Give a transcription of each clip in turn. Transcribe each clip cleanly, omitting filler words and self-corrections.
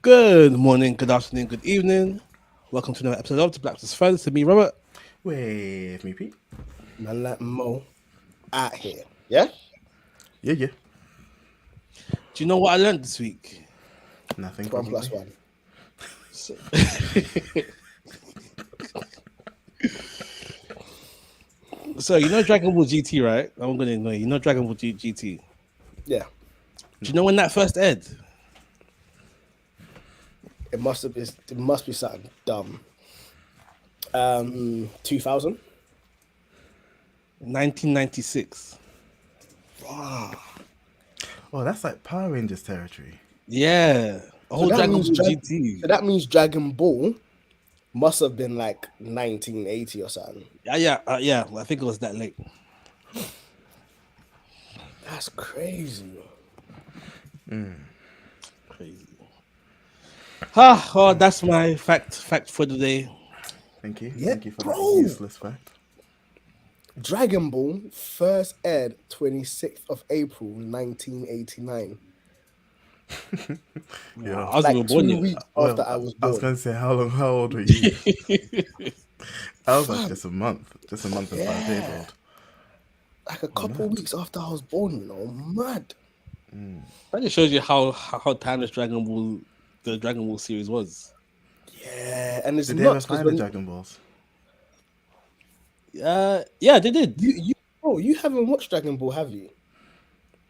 Good morning, good afternoon, good evening. Welcome to another episode of The Black Fans. To me, Robert. With me, Pete. Man like Mo out here. Yeah? Yeah, yeah. Do you know what I learned this week? Nothing. One Probably. plus one. So, so you know Dragon Ball GT, right? I'm gonna know you. You know Dragon Ball GT. Yeah. Do you know when that first aired? It must be something dumb. 2000? 1996. Wow. Oh, that's like Power Rangers territory. Yeah, a whole that Dragon means Ball Dra- GT. So that means Dragon Ball must have been like 1980 or something. Yeah. I think it was that late. That's crazy. Crazy. That's my fact for the day. Thank you. Yeah, Thank you for bro. that useless fact. Dragon Ball first aired 26th of April 1989. Yeah. I was Like even born 2 yet. weeks Well, after I was I was born. going to say, how old were you? I was like just a month and 5 days old. Like a couple weeks after I was born, mad. That just shows you how timeless the Dragon Ball series was. Yeah, and it's Did they ever nuts because find the when Dragon Balls? Yeah, they did. you haven't watched Dragon Ball, have you?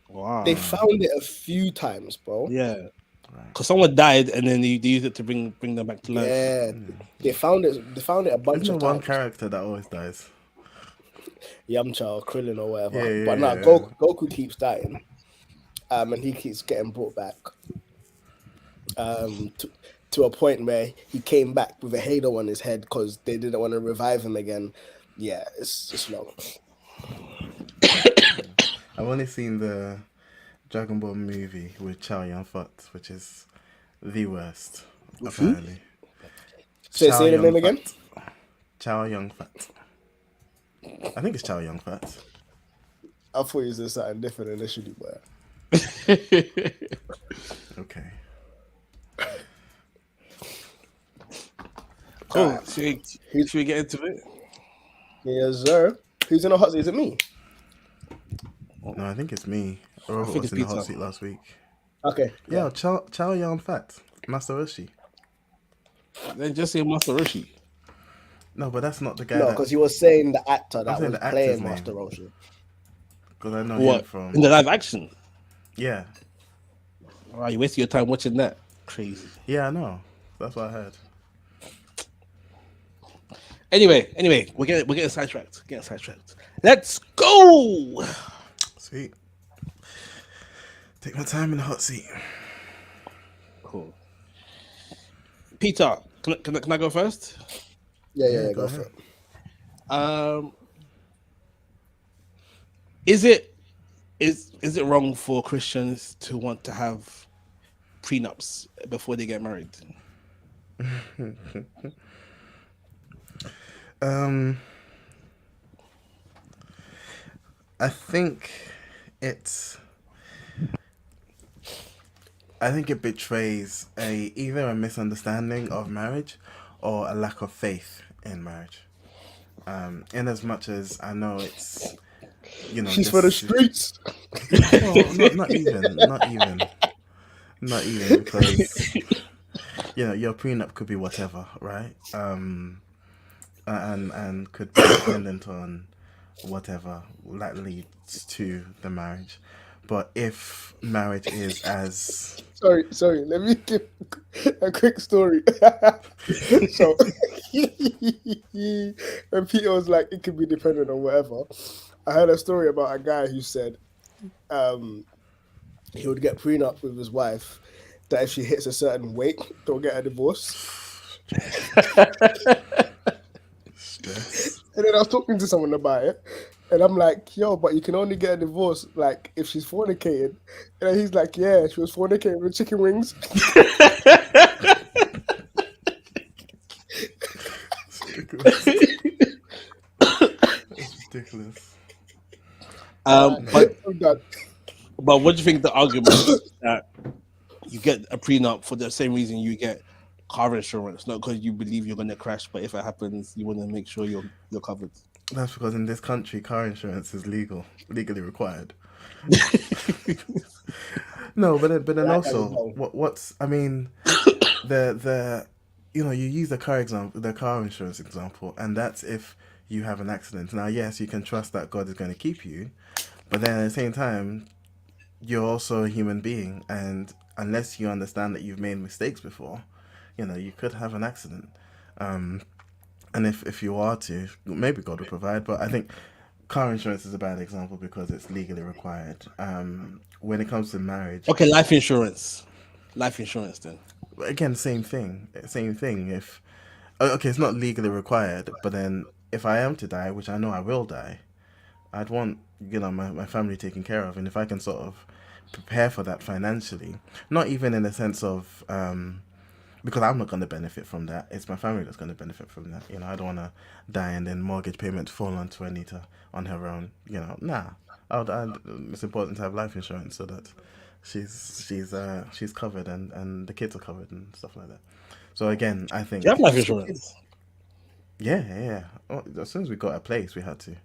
Wow. They found it a few times, bro. Yeah, Right. because someone died and then they used it to bring them back to life. Yeah, they found it. They found it a bunch Isn't of there one times. character that always dies? Yamcha or Krillin or whatever. Yeah, but yeah, no, yeah. Goku keeps dying, and he keeps getting brought back. To a point where he came back with a halo on his head because they didn't want to revive him again. Yeah, it's long. I've only seen the Dragon Ball movie with Chow Yun-fat, which is the worst, apparently. Say Chow the name Yun-fat. again. Chow Yun-fat. I think it's Chow Yun-fat. I thought you said something different initially, but Okay. Cool. Should we get into it? yes, sir. Who's in the hot seat? Is it me? No, I think it's me. Robert think was it's in the hot Peter. seat last week. Okay. Yeah, Chow Yun-fat. Master Roshi. Then just say Master Roshi. No, but that's not the guy No, that... because he was saying the actor that saying was the actor's playing name. Master Roshi. Because I know him What from... in the live action? Yeah. Wow, you wasting your time watching that? Crazy. Yeah, I know. That's what I heard. Anyway, we're getting sidetracked. Let's go. Sweet. Take my time in the hot seat. Cool. Peter, can I go first? Yeah, go go for ahead. it. Is it wrong for Christians to want to have prenups before they get married? I think it betrays either a misunderstanding of marriage or a lack of faith in marriage. In as much as I know it's, She's for the streets. Well, not even because your prenup could be whatever, right? And could be dependent on whatever that leads to the marriage. But if marriage is as Sorry. Let me give a quick story. So, when Peter was like, it could be dependent on whatever, I heard a story about a guy who said he would get prenup with his wife that if she hits a certain weight, don't get a divorce. stress, And then I was talking to someone about it, and I'm like, yo, but you can only get a divorce like if she's fornicating. And then he's like, yeah, she was fornicating with chicken wings. it's ridiculous. But I'm done. what do you think the argument is that you get a prenup for the same reason you get car insurance, not because you believe you're gonna crash, but if it happens, you want to make sure you're covered. That's because in this country, car insurance is legally required. No, but then Like as also, well. what's I mean, the you use the car insurance example, and that's if you have an accident. Now, yes, you can trust that God is going to keep you, but then at the same time, you're also a human being, and unless you understand that you've made mistakes before, you could have an accident. Um, and if you are to, maybe God will provide. But I think car insurance is a bad example because it's legally required. When it comes to marriage, Okay, life insurance then. again, same thing. If okay, it's not legally required, but then if I am to die, which I know I will die, I'd want my family taken care of, and if I can sort of prepare for that financially, not even in the sense of because I'm not going to benefit from that. It's my family that's going to benefit from that. I don't want to die and then mortgage payments fall onto Anita on her own. Nah. It's important to have life insurance so that she's covered and the kids are covered and stuff like that. So again, I Do you have think life insurance? yeah, yeah, yeah. As soon as we got a place, we had to.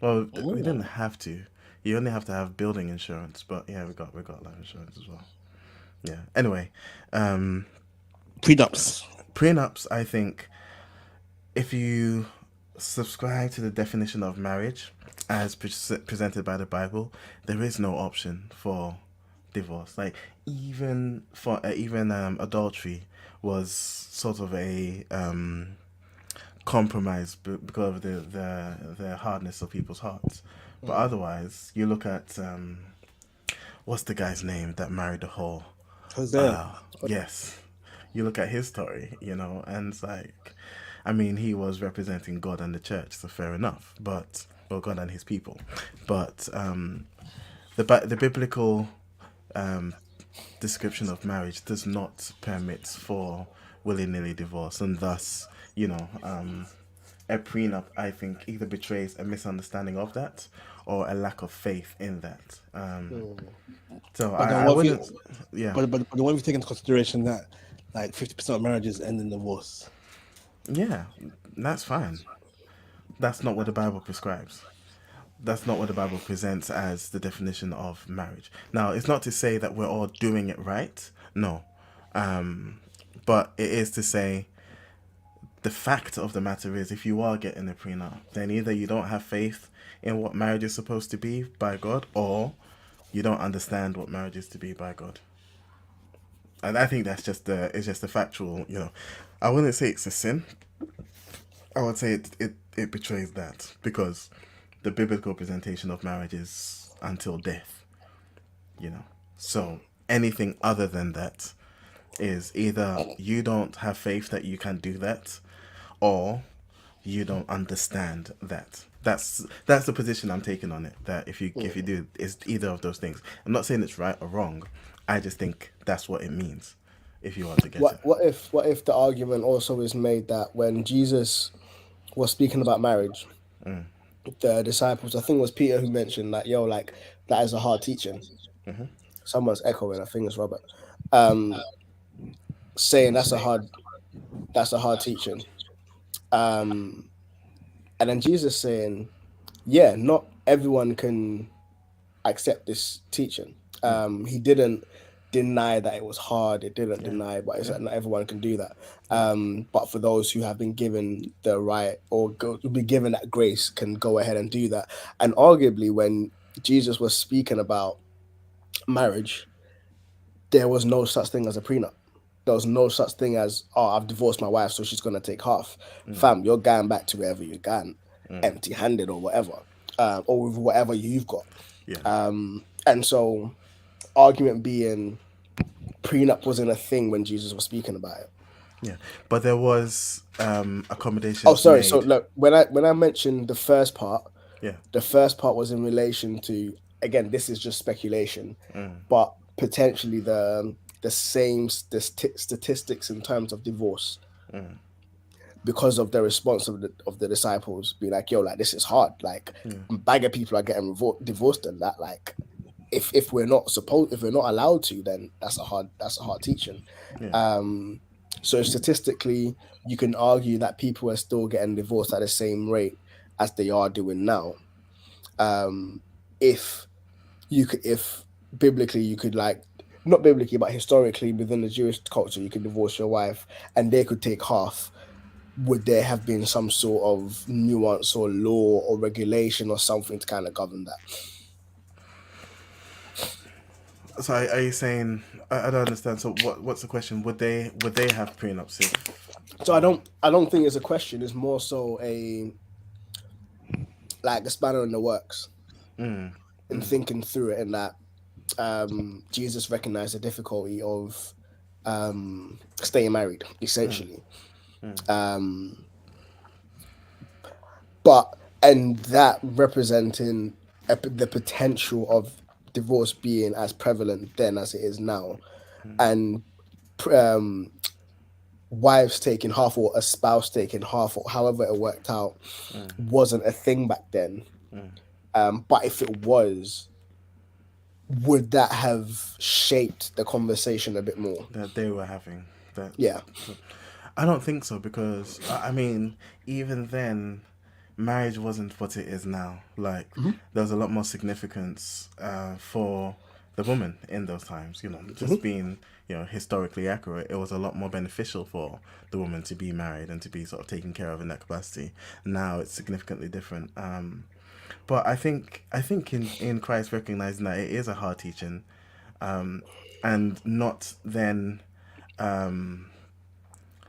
Well, we Oh. didn't have to. You only have to have building insurance, but yeah, we got life insurance as well. Yeah. Anyway, um, Prenups. prenups. I think if you subscribe to the definition of marriage as presented by the Bible, there is no option for divorce. Like even adultery was sort of a compromise because of the hardness of people's hearts. But otherwise, you look at what's the guy's name that married the whore? Hosea. Yes, you look at his story, and it's like, I mean, he was representing God and the church, so fair enough. But well, God and His people, but the biblical um, description of marriage does not permit for willy nilly divorce, and thus, a prenup, I think, either betrays a misunderstanding of that or a lack of faith in that. So But then I what if wouldn't, you yeah, but what if you take into consideration that like 50% of marriages end in divorce? yeah, that's fine. That's not what the Bible prescribes. That's not what the Bible presents as the definition of marriage. Now, it's not to say that we're all doing it right. No. But it is to say the fact of the matter is if you are getting a prenup, then either you don't have faith in what marriage is supposed to be by God, or you don't understand what marriage is to be by God. And I think that's just a factual, I wouldn't say it's a sin. I would say it betrays that because the biblical presentation of marriage is until death, you know. So anything other than that is either you don't have faith that you can do that, or you don't understand that. That's the position I'm taking on it. That if you do, it's either of those things. I'm not saying it's right or wrong. I just think that's what it means if you are to get What it. what if the argument also is made that when Jesus was speaking about marriage, the disciples, I think it was Peter who mentioned that, yo, like that is a hard teaching. Someone's echoing, I think it's Robert. Um, saying that's a hard teaching. Um, and then Jesus saying, yeah, not everyone can accept this teaching. He didn't deny that it was hard. It didn't Yeah, deny, but it's yeah, like not everyone can do that. But for those who have been given the right or be given that grace, can go ahead and do that. And arguably, when Jesus was speaking about marriage, there was no such thing as a prenup. There was no such thing as, oh, I've divorced my wife, so she's gonna take half. Fam, you're going back to wherever you're going, empty-handed or whatever, or with whatever you've got. yeah, And so, argument being, prenup wasn't a thing when Jesus was speaking about it. yeah. But there was Oh, accommodations sorry. So made. look, when I mentioned Yeah, the first part was in relation to, again, this is just speculation, but potentially the same statistics in terms of divorce because of the response of the disciples being like, yo, like this is hard, like bag of people are getting divorced and that, like if we're not allowed to, then that's a hard teaching. Yeah. So statistically, you can argue that people are still getting divorced at the same rate as they are doing now. If biblically you could, like, not biblically but historically within the Jewish culture, you could divorce your wife and they could take half, would there have been some sort of nuance or law or regulation or something to kind of govern that? So are you saying, I don't understand. So what's the question? Would they have prenups? So I don't think it's a question. It's more so a spanner in the works, in thinking through it, and that Jesus recognized the difficulty of staying married, essentially. But that representing the potential of divorce being as prevalent then as it is now, and wives taking half or a spouse taking half, or however it worked out, wasn't a thing back then. But if it was, would that have shaped the conversation a bit more that they were having? Yeah. I don't think so, because I mean, even then, marriage wasn't what it is now. Like, there's a lot more significance for the woman in those times. You know, just being, you know, historically accurate, it was a lot more beneficial for the woman to be married and to be sort of taken care of in that capacity. Now it's significantly different. But I think in Christ recognizing that it is a hard teaching, and not then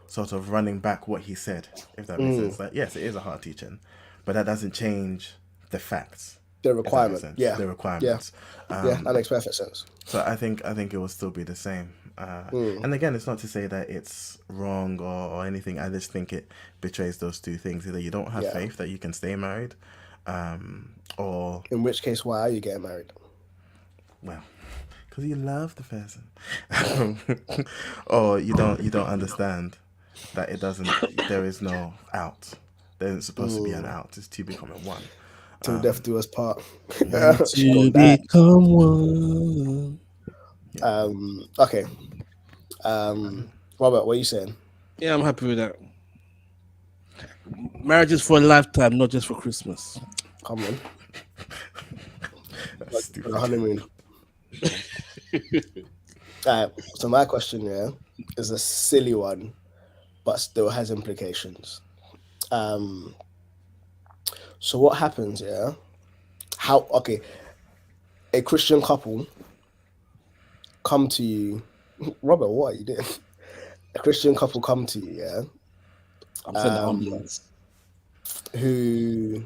sort of running back what he said, if that makes sense. Like, yes, it is a hard teaching, but that doesn't change the facts. The requirement, the requirements. That makes perfect sense. So I think it will still be the same. And again, it's not to say that it's wrong or anything. I just think it betrays those two things: either you don't have faith that you can stay married, or in which case, why are you getting married? Well, because you love the person, or you don't understand that it doesn't. There is no out. There isn't supposed to be an out. It's two becoming one. Till death do us part. To become one. Okay. Robert, what are you saying? Yeah, I'm happy with that. Marriage is for a lifetime, not just for Christmas. Come on. That's stupid. The honeymoon. Alright, so my question is a silly one, but still has implications. So what happens, a Christian couple come to you. Robert, what are you doing? A Christian couple come to you, I'm saying the ambulance. Who,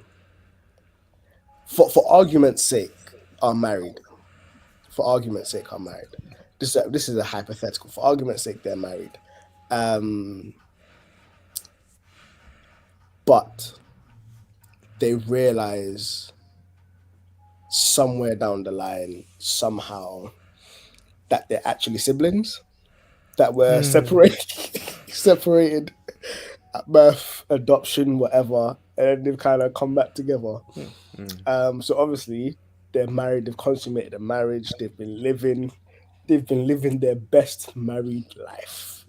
for argument's sake, are married. For argument's sake, are married. This is a hypothetical. For argument's sake, they're married. But they realize somewhere down the line, somehow, that they're actually siblings, that were separated at birth, adoption, whatever, and then they've kind of come back together. So obviously they're married, they've consummated a marriage, they've been living their best married life.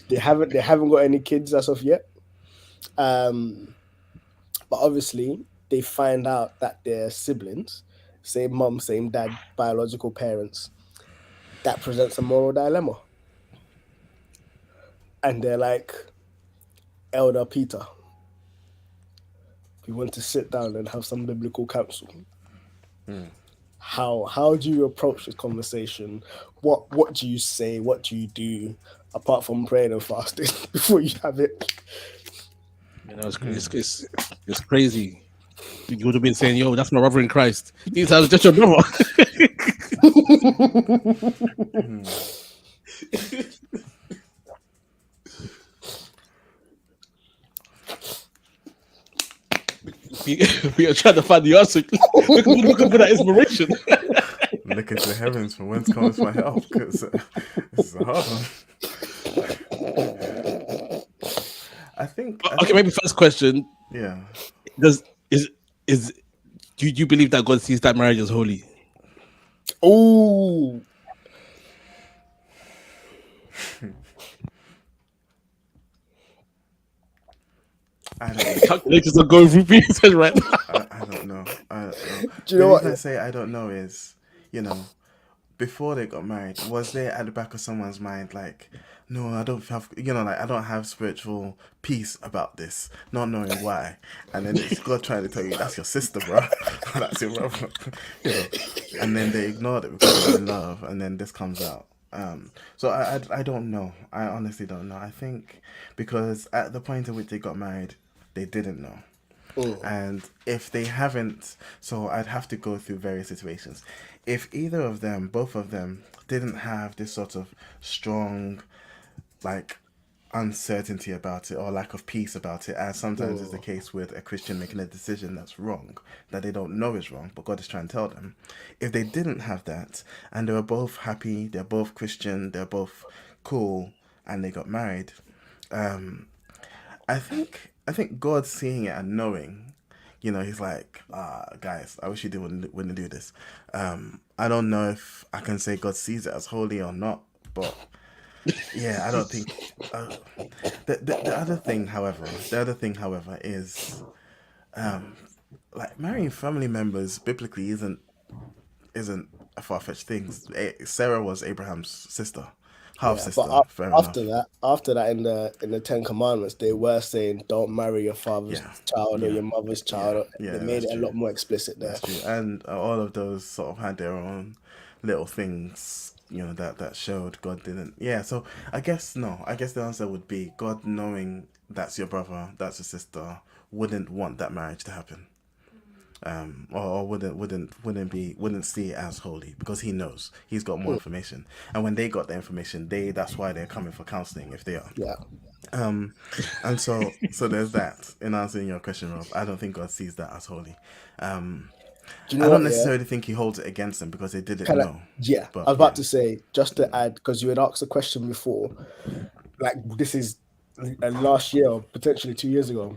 They haven't got any kids as of yet. But obviously they find out that they're siblings, same mum, same dad, biological parents. That presents a moral dilemma. And they're like, Elder Peter, we want to sit down and have some biblical counsel. How do you approach this conversation? What do you say? What do you do apart from praying and fasting before you have it? You know, it's crazy. You would have been saying, "Yo, that's my brother in Christ." These are just your brother. We are trying to find the answer. Looking for that inspiration. Look at the heavens from whence comes my help, because this is a hard one. I think maybe first question. Yeah. Is Do you believe that God sees that marriage as holy? Oh, I don't know. Calculations are going through people's heads right now. I don't know. I don't know. do you The know what? reason I say I don't know is, you know, before they got married, was there at the back of someone's mind like, no, I don't have, like I don't have spiritual peace about this, not knowing why, and then it's God trying to tell you that's your sister, bro, that's your brother, and then they ignored it because they're in love, and then this comes out. So I don't know. I honestly don't know. I think because at the point at which they got married, they didn't know. And if they haven't, so I'd have to go through various situations. If either of them, both of them, didn't have this sort of strong, like, uncertainty about it or lack of peace about it, as sometimes is the case with a Christian making a decision that's wrong, that they don't know is wrong, but God is trying to tell them. If they didn't have that, and they were both happy, they're both Christian, they're both cool, and they got married, I think God seeing it and knowing, he's like, guys, I wish you wouldn't do this. I don't know if I can say God sees it as holy or not, but yeah, I don't think. The other thing, however, is like marrying family members biblically isn't a far fetched thing. Sarah was Abraham's sister, half Yeah, but sister. Fair enough. after that, in the Ten Commandments, they were saying don't marry your father's Yeah, child or yeah, your mother's yeah, child. They yeah. made That's it a true. lot more explicit there. That's true. And all of those sort of had their own little things, that showed God didn't. Yeah, so I guess no. I guess the answer would be God knowing that's your brother, that's your sister, wouldn't want that marriage to happen. Or wouldn't see it as holy because he knows he's got more information, and when they got the information, that's why they're coming for counseling if they are. Yeah. And so there's that. In answering your question, Rob, I don't think God sees that as holy. Do you I know don't what? Yeah. necessarily think he holds it against them because they didn't Kind of. know. Yeah. But I was about yeah, to say just to add because you had asked a question before, like this is last year or potentially 2 years ago,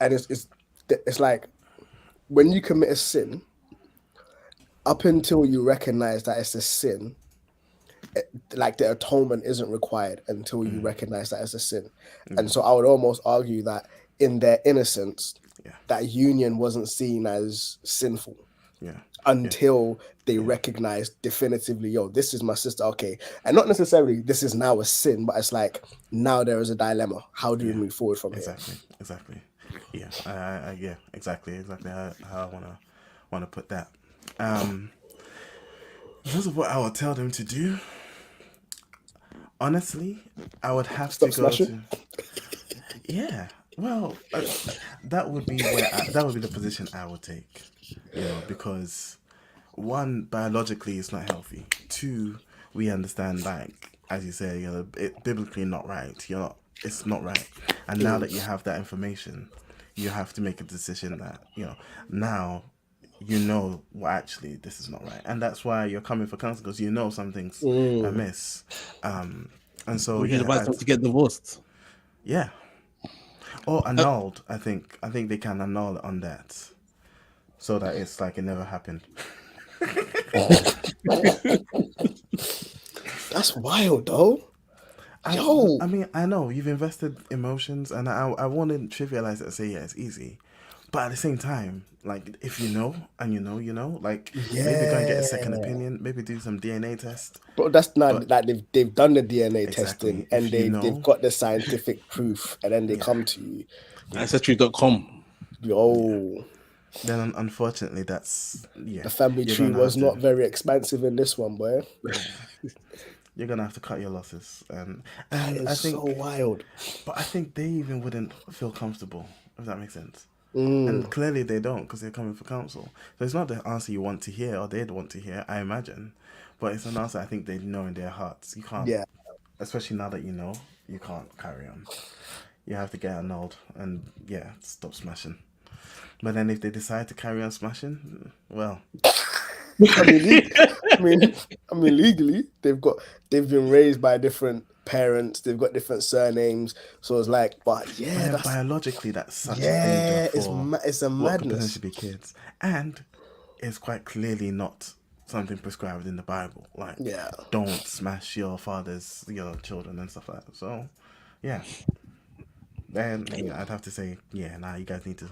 and it's like when you commit a sin, up until you recognize that it's a sin, like the atonement isn't required until you recognize that as a sin. And so I would almost argue that in their innocence, yeah, that union wasn't seen as sinful yeah, yeah, until they yeah, recognized definitively, yo, this is my sister. Okay. And not necessarily this is now a sin, but it's like now there is a dilemma. How do we yeah. move forward from here? Exactly. Yeah, yeah, exactly how I wanna put that. In terms of what I would tell them to do, honestly, I would have to Stop go smashing. to. Yeah, well, that would be that would be the position I would take, because one, biologically it's not healthy. Two, we understand, like as you say, it biblically not right. It's not right. And now that you have that information, you have to make a decision that now well, actually this is not right, and that's why you're coming for counsel because something's amiss. And so Would you yeah, advise them to get divorced? yeah, or annulled. I think they can annul it on that, so that it's like it never happened. That's wild though. I, Yo. I mean, I know you've invested emotions, and I wouldn't trivialize it and say yeah, it's easy, but at the same time, like if you know and like maybe go and get a second Yeah. opinion, maybe do some DNA test. But that's not But like they've done the DNA exactly, testing and if you they've know, got the scientific proof and then they yeah, come to you. yeah, Ancestry.com. Yo, then unfortunately that's the family you're tree gonna have was to not very expansive in this one, boy. you're gonna have to cut your losses, and That and is so wild. I think they even wouldn't feel comfortable if that makes sense. And Mm, clearly they don't because they're coming for counsel. So it's not the answer you want to hear or they'd want to hear, I imagine. But it's an answer I think they know in their hearts. You can't, yeah. especially now that you can't carry on. You have to get annulled and yeah, stop smashing. But then if they decide to carry on smashing, well, I mean, I mean, legally, they've been raised by different parents. They've got different surnames. So it's like, but But yeah, then that's biologically, that's such a danger yeah, for it's a what could madness. potentially be kids, and it's quite clearly not something prescribed in the Bible. Like, Yeah, don't smash your children and stuff like that. So, yeah, then yeah, I'd have to say, yeah, now you guys need to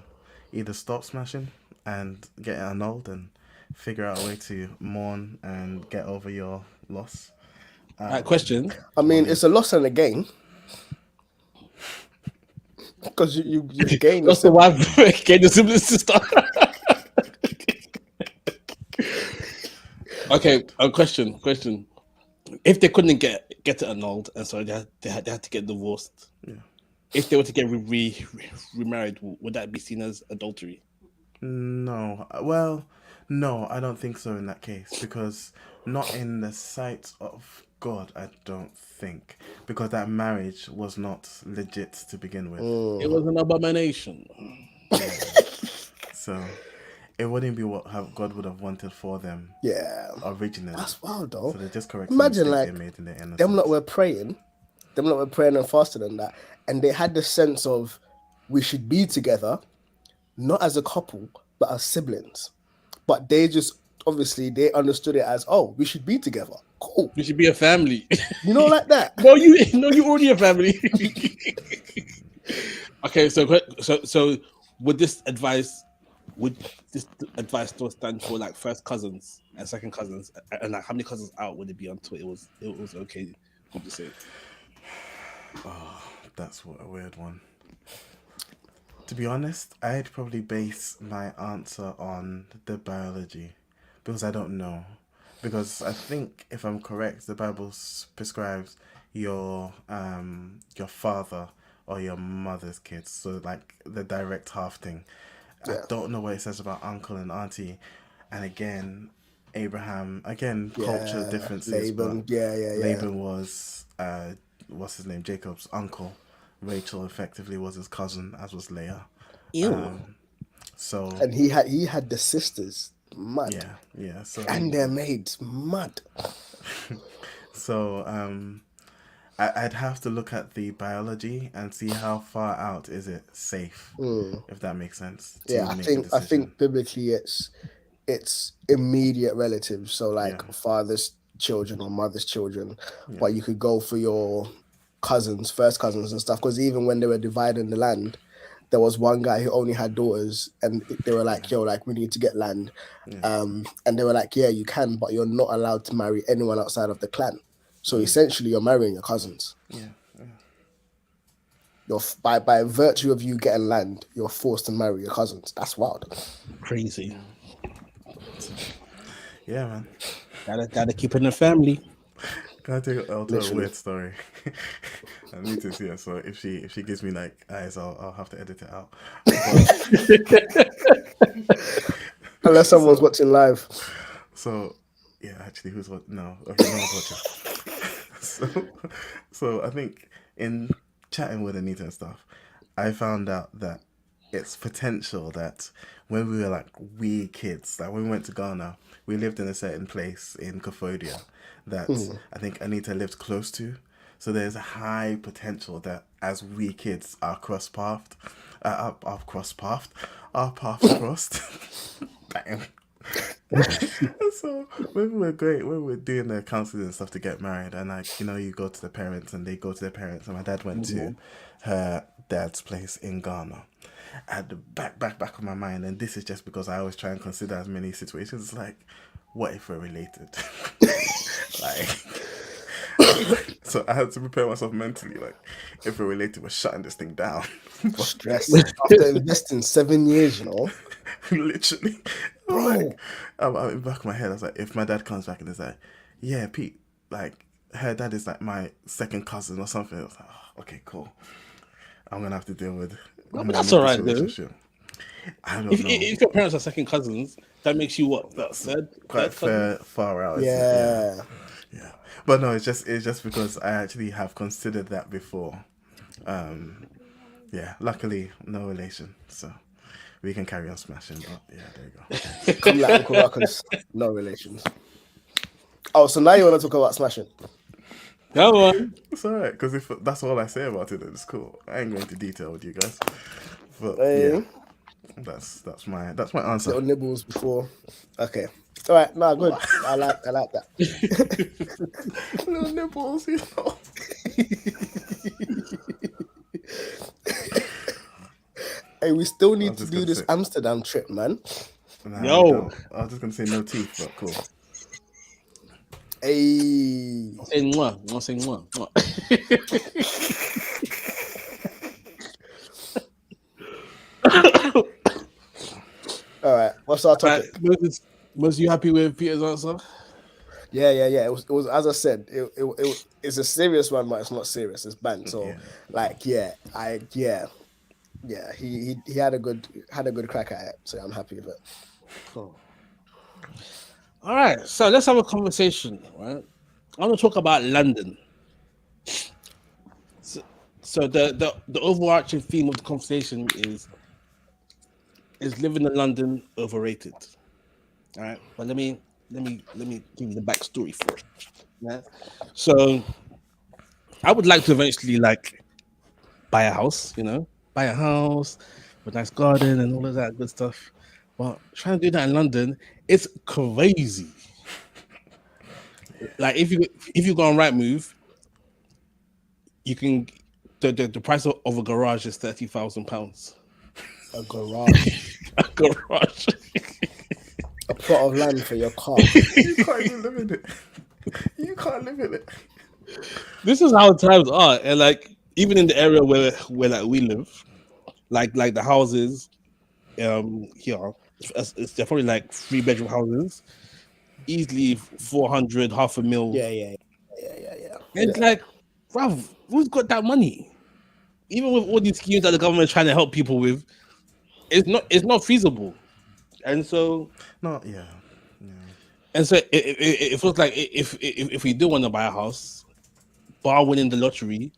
either stop smashing and get it annulled and figure out a way to mourn and get over your loss. Right, question. I mean, it's a loss and a gain because you gain a What's the sibling. wife getting the sibling sister? Okay, a question. If they couldn't get it annulled, and so they had to get divorced. Yeah. If they were to get remarried, would that be seen as adultery? No, well, no, I don't think so in that case because not in the sight of God, I don't think, because that marriage was not legit to begin with. It was an abomination. So it wouldn't be what God would have wanted for them Yeah, originally. that's wild though. So they just corrected Imagine the mistake like they made in their innocence. them lot were praying, and fasting and that, and they had the sense of we should be together, not as a couple, but as siblings. But they just obviously they understood it as, oh, we should be together. Cool. We should be a family. You know, like that. No, you already a family. Okay, so would this advice still stand for like first cousins and second cousins, and like how many cousins out would it be until it was okay to say? That's a weird one. To be honest, I'd probably base my answer on the biology because I don't know. Because I think, if I'm correct, the Bible prescribes your father or your mother's kids, so like the direct half thing. I Yeah. don't know what it says about uncle and auntie, and again, Abraham, culture Yeah, differences, Laban. but Yeah. Laban was what's his name, Jacob's uncle. Rachel effectively was his cousin, as was Leah. Ew. So And he had the sisters, mad. yeah. So And their maids, mad. So I'd have to look at the biology and see how far out is it safe, if that makes sense. To Yeah, I make a decision. think biblically it's immediate relatives, so like Yeah. father's children or mother's children, but you could go for your cousins, first cousins and stuff. Because even when they were dividing the land, there was one guy who only had daughters, and they were like, "Yo, like we need to get land," and they were like, "Yeah, you can, but you're not allowed to marry anyone outside of the clan." So essentially, you're marrying your cousins. Yeah. You're by virtue of you getting land, you're forced to marry your cousins. That's wild. Crazy. Yeah, man. Gotta keep it in the family. Can I tell a Literally. weird story? I need to see it. So if she gives me like eyes, I'll have to edit it out. Unless someone's watching live. So yeah, actually, who's what? No, okay, no one's watching. So I think in chatting with Anita and stuff, I found out that it's potential that when we were like wee kids, like when we went to Ghana, we lived in a certain place in Kofodia that I think Anita lived close to. So there's a high potential that as wee kids, our paths crossed. Damn. So when we were doing the counseling and stuff to get married, and like you go to the parents and they go to their parents, and my dad went to her dad's place in Ghana. At the back of my mind, and this is just because I always try and consider as many situations, like what if we're related? So I had to prepare myself mentally, like if we're related, we're shutting this thing down. Stress after investing 7 years, Literally, bro. I'm in the back of my head. I was like, if my dad comes back and is like, yeah, Pete, like her dad is like my second cousin or something. I was like, oh, okay, cool. I'm gonna have to deal with. But that's all right, though. I don't know. If your parents are second cousins, that makes you what? Third? Quite far out. Isn't Yeah. it? Yeah. But no, it's just because I actually have considered that before. Yeah. Luckily, no relation. So, we can carry on smashing. But yeah, there you go. Come like Uncle Ruckus, no relations. Oh, so now you want to talk about smashing? Come on. It's alright, because if that's all I say about it, then it's cool. I ain't going into detail with you guys. But Hey. yeah, that's my answer. Little nibbles before. Okay. All right. Nah, good. I like that. Little nipples, you know. Hey, we still I need was to just do gonna this say- Amsterdam trip, man. Nah, Yo. we don't. I was just gonna say no teeth, but cool. Hey. Say mwah. I'll say mwah. Mwah. All right. What's our topic? Right, was you happy with Peter's answer? Yeah. It was as I said. It's a serious one, but it's not serious. It's banned. So, Yeah. He had a good crack at it. So I'm happy with it. Cool. All right, so let's have a conversation. Right, I want to talk about London. So the overarching theme of the conversation is living in London overrated? All right, but let me give you the backstory first. Yeah? So I would like to eventually buy a house, buy a house with a nice garden and all of that good stuff. But trying to do that in London, it's crazy. Like if you go on Rightmove, you can the price of a garage is £30,000. A garage, A garage. a plot of land for your car. You can't even live in it. You can't live in it. This is how times are, and even in the area where we live, like the houses, here, they're probably 3-bedroom houses, easily 400, half a mil. Yeah. It's bruv, who's got that money? Even with all these schemes that the government is trying to help people with, it's not feasible. And so No, yeah. it feels like if we do want to buy a house, bar winning the lottery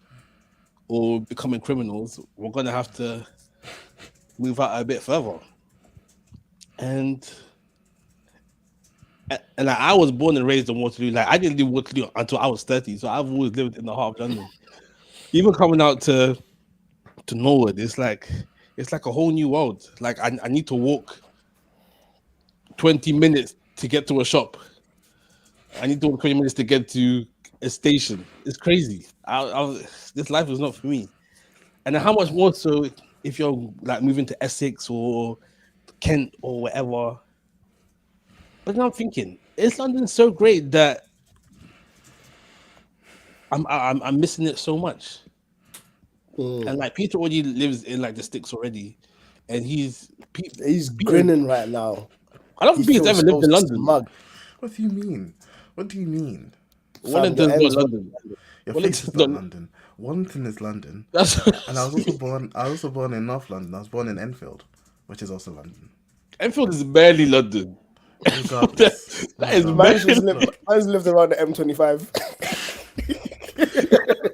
or becoming criminals, we're gonna have to move out a bit further. And I was born and raised in Waterloo. I didn't leave Waterloo until I was 30, so I've always lived in the heart of London. Even coming out to Norwood, it's like a whole new world. I need to walk 20 minutes to get to a shop. I need to walk 20 minutes to get to a station. It's crazy. This life is not for me. And then how much more so if you're moving to Essex or Kent or whatever. But now I'm thinking, is London so great that I'm missing it so much? And Peter already lives in the sticks already, and he's grinning right now. I don't think Peter's ever lived in London. Smug. What do you mean? What do you mean? Wellington's not London. Your face is not London. Wellington is London. And I was also born in North London. I was born in Enfield, which is also London. Enfield is barely London. Regardless. That is Man's lived around the M25.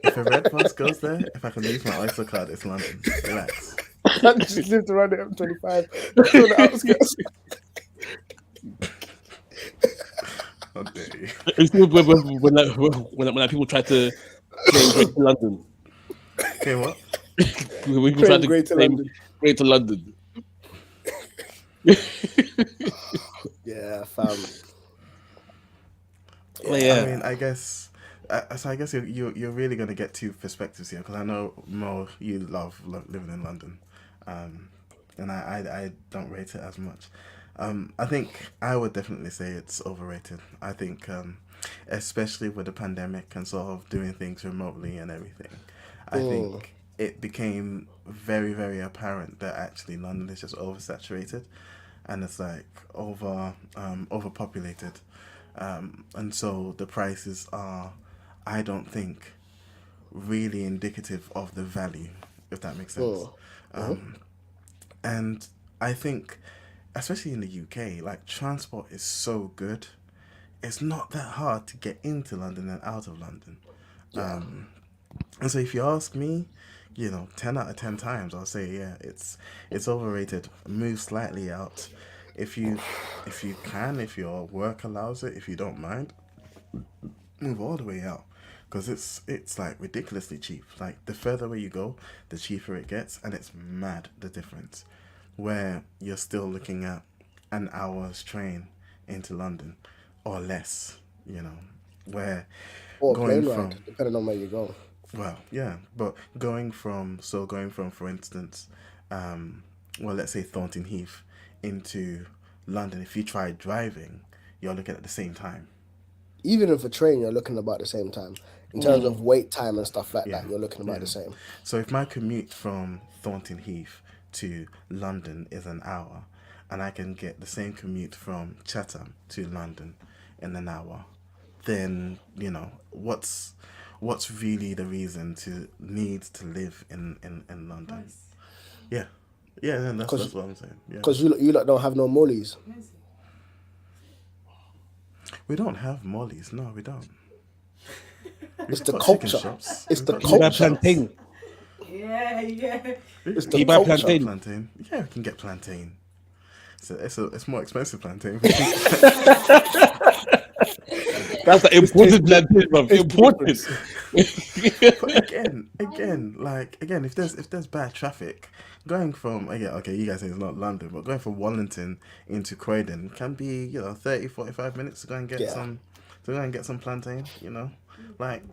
If a red bus goes there, if I can use my Oyster card, it's London. Relax. Man just lived around the M25. On the outskirts. How dare you? It's when people try to claim Greater London. Okay, what? When people try to Greater claim London. Greater London. Yeah, fam. Well, yeah. I mean, I guess. So I guess you're really gonna get two perspectives here, because I know Mo, you love living in London, and I don't rate it as much. I think I would definitely say it's overrated. I think, especially with the pandemic and sort of doing things remotely and everything, I think it became very, very apparent that actually London is just oversaturated, and it's overpopulated, and so the prices are, I don't think, really indicative of the value, if that makes sense. And I think, especially in the UK, transport is so good. It's not that hard to get into London and out of London. And so if you ask me, 10 out of 10 times I'll say, yeah, it's overrated. Move slightly out. If you can, if your work allows it, if you don't mind, move all the way out, because it's like ridiculously cheap. Like the further away you go, the cheaper it gets, and it's mad the difference. Where you're still looking at an hour's train into London or less, where Or a going plane from ride, depending on where you go. well, yeah, but going from, for instance, let's say Thornton Heath into London. If you try driving, you're looking at the same time. Even if a train, you're looking about the same time. In terms of wait time and stuff like Yeah, that, you're looking about yeah. the same. So if my commute from Thornton Heath to London is an hour, and I can get the same commute from Chatham to London in an hour, then what's really the reason to need to live in London? Nice. Yeah, yeah, then that's 'Cause- what I'm saying. Yeah, Because you lot don't have no mollies. Amazing. we don't have mollies. No, we don't. It's We've the got chicken culture. shops. It's We've the got You chicken buy culture. shops. plantain. Yeah, yeah. It's You the buy culture. plantain. Plantain. Yeah, we can get plantain. So it's more expensive plantain. That's the imported plantain, bro. Imported. But again, if there's bad traffic, going from okay, you guys say it's not London, but going from Wallington into Croydon can be 30, 45 minutes to go and get Yeah. some plantain. Like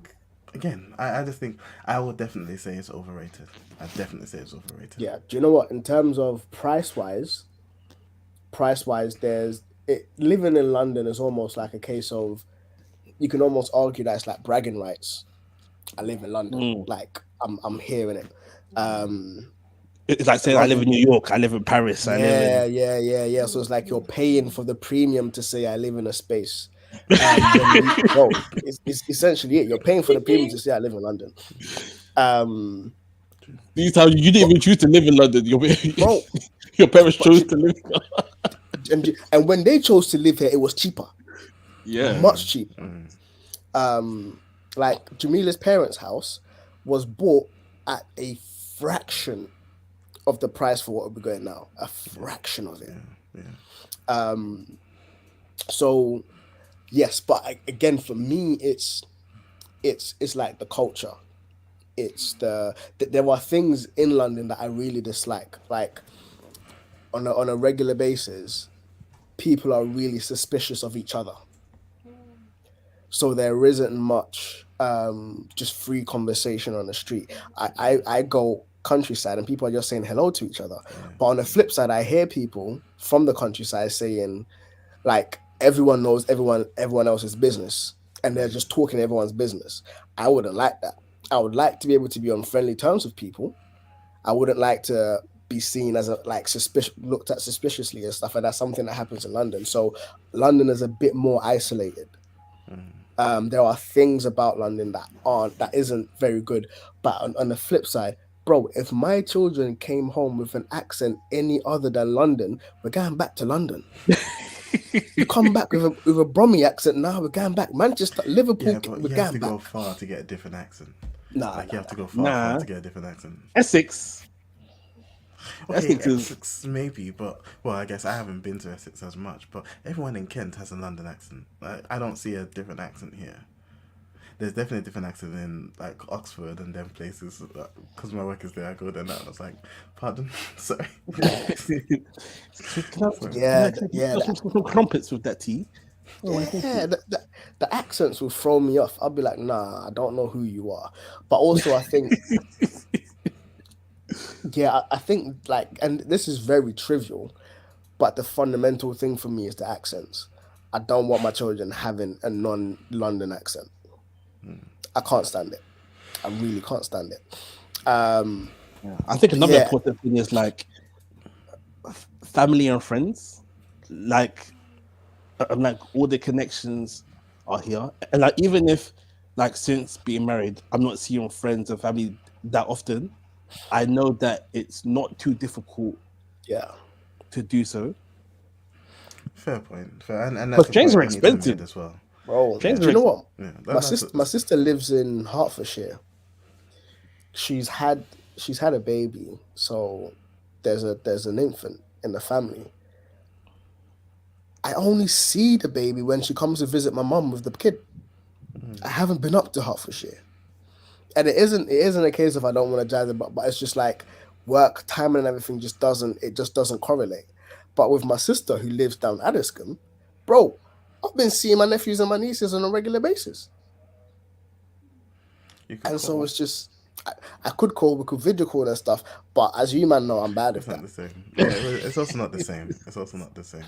again, I just think I would definitely say it's overrated. I definitely say it's overrated. Yeah. Do you know what? In terms of price wise, living in London is almost like a case of, you can almost argue that it's like bragging rights. I live in London, like I'm hearing it. It's like saying I live in New York, I live in Paris, I live Yeah. So it's like you're paying for the premium to say I live in a space. It's essentially it. You're paying for the premium to say I live in London. These times you didn't even choose to live in London. Bro, Your parents chose to live. and when they chose to live here, it was cheaper, Yeah. much cheaper. Like Jamila's parents' house was bought at a fraction of the price for what we're going now. A fraction of it. Yeah. So yes, but again, for me, it's like the culture. It's there are things in London that I really dislike. Like on a regular basis, people are really suspicious of each other. So there isn't much just free conversation on the street. I go countryside and people are just saying hello to each other. But on the flip side, I hear people from the countryside saying, like, everyone knows everyone else's business, and they're just talking everyone's business. I wouldn't like that. I would like to be able to be on friendly terms with people. I wouldn't like to be seen as looked at suspiciously and stuff, and that's something that happens in London. So London is a bit more isolated. There are things about London that isn't very good. But on the flip side, bro, if my children came home with an accent any other than London, we're going back to London. You come back with a Brummy accent, now we're going back. Manchester, Liverpool, Yeah, but we're you have to going go back. far to get a different accent. Nah, You have to go far Nah. to get a different accent. Essex. Okay, Essex is- Essex maybe, but I guess I haven't been to Essex as much. But everyone in Kent has a London accent. I don't see a different accent here. There's definitely a different accent in like Oxford and them places. Because my work is there, I go there now and I was like, pardon, sorry. Yeah. Some crumpets with that tea. Yeah, the accents will throw me off. I'll be like, nah, I don't know who you are. But also, I think, I think like, and this is very trivial, but the fundamental thing for me is the accents. I don't want my children having a non-London accent. I can't stand it. I really can't stand it. I think another Yeah. important thing is like family and friends. Like all the connections are here, and like even if like since being married, I'm not seeing friends and family that often. I know that it's not too difficult Yeah. to do so. Fair point. Fair, and But that's a trains point are we need to make expensive. as well. Bro, Trains do are you know what? Yeah, My sister lives in Hertfordshire. She's had she's had a baby, so there's an infant in the family. I only see the baby when she comes to visit my mum with the kid. I haven't been up to Hertfordshire, and it isn't a case of I don't want to jazz it, but it's just like work timing and everything just doesn't correlate. But with my sister who lives down Addiscombe, bro, I've been seeing my nephews and my nieces on a regular basis. You could And so call. it's just, I could call, we could video call and stuff, but as you man know, I'm bad at It's not that. the same. Yeah, it's also not the same. It's also not the same.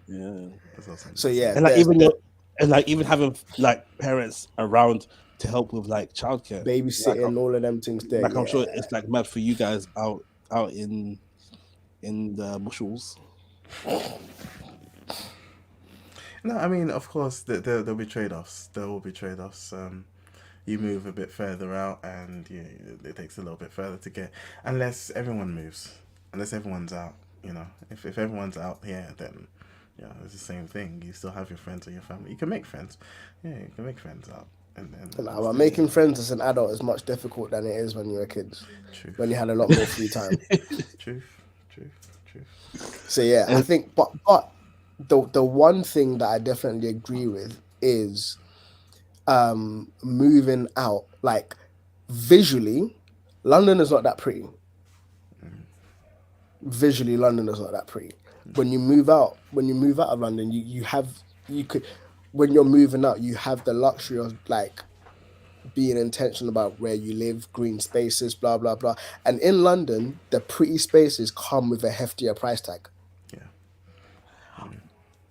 Yeah. It's also not So the yeah, same. And like even and like even having like parents around to help with like childcare. babysitting, all of them things there. Like I'm sure Yeah. it's like mad for you guys out in the bushels. No, I mean, of course, there'll be trade-offs. There will be trade-offs. You move a bit further out, and it takes a little bit further to get. Unless everyone moves, unless everyone's out. If everyone's out here, then it's the same thing. You still have your friends or your family. You can make friends. Yeah, you can make friends out. And Now, making friends as an adult is much difficult than it is when you were kids, Truth. when you had a lot more free time. Truth. So yeah, I think, but the one thing that I definitely agree with is moving out. Like visually, London is not that pretty. Visually, London is not that pretty. When you move out of London, you could, when you're moving out, you have the luxury of like being intentional about where you live, green spaces, blah blah blah. And in London, the pretty spaces come with a heftier price tag. Yeah.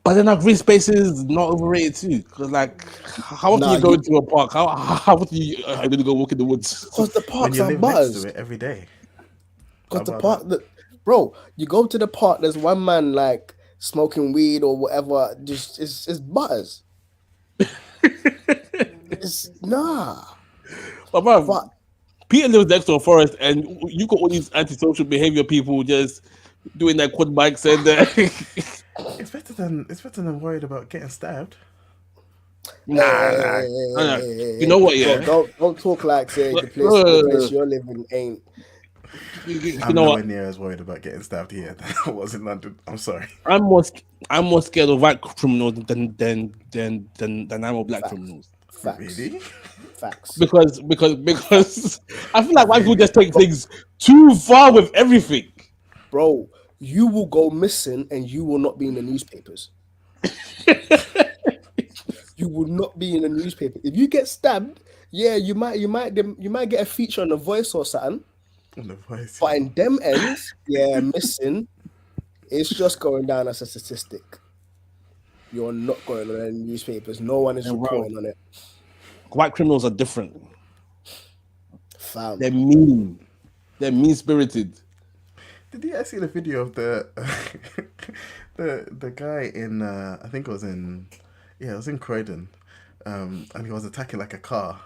But then our green space is not overrated too. Because like how often Nah, you go into a park? How often you are going to go walk in the woods? Because the When parks you are live next butters. to it every day. Because the How park, about bro, you go to the park. There's one man like smoking weed or whatever. Just it's butters. It's nah. But man, But Peter lives next to a forest, and you got all these antisocial behavior people just doing their quad bikes and It's better than worried about getting stabbed. nah. You know what? bro, Yeah, don't talk like say the place you're living ain't. you I'm know nowhere what? near as worried about getting stabbed here than I was in London. I'm sorry. I'm more scared of white criminals than I'm of black criminals. Facts. Really? Facts. Because I feel like white people just take things too far with everything. Bro, you will go missing and you will not be in the newspapers. You will not be in the newspaper. If you get stabbed, yeah, you might get a feature on The Voice or something. On the voice. But in them ends, yeah, missing, it's just going down as a statistic. You're not going on any newspapers. No one is And reporting on it. White criminals are different. Fam. They're mean. They're mean spirited. Did you guys see the video of the the guy in I think it was in Croydon, and he was attacking like a car.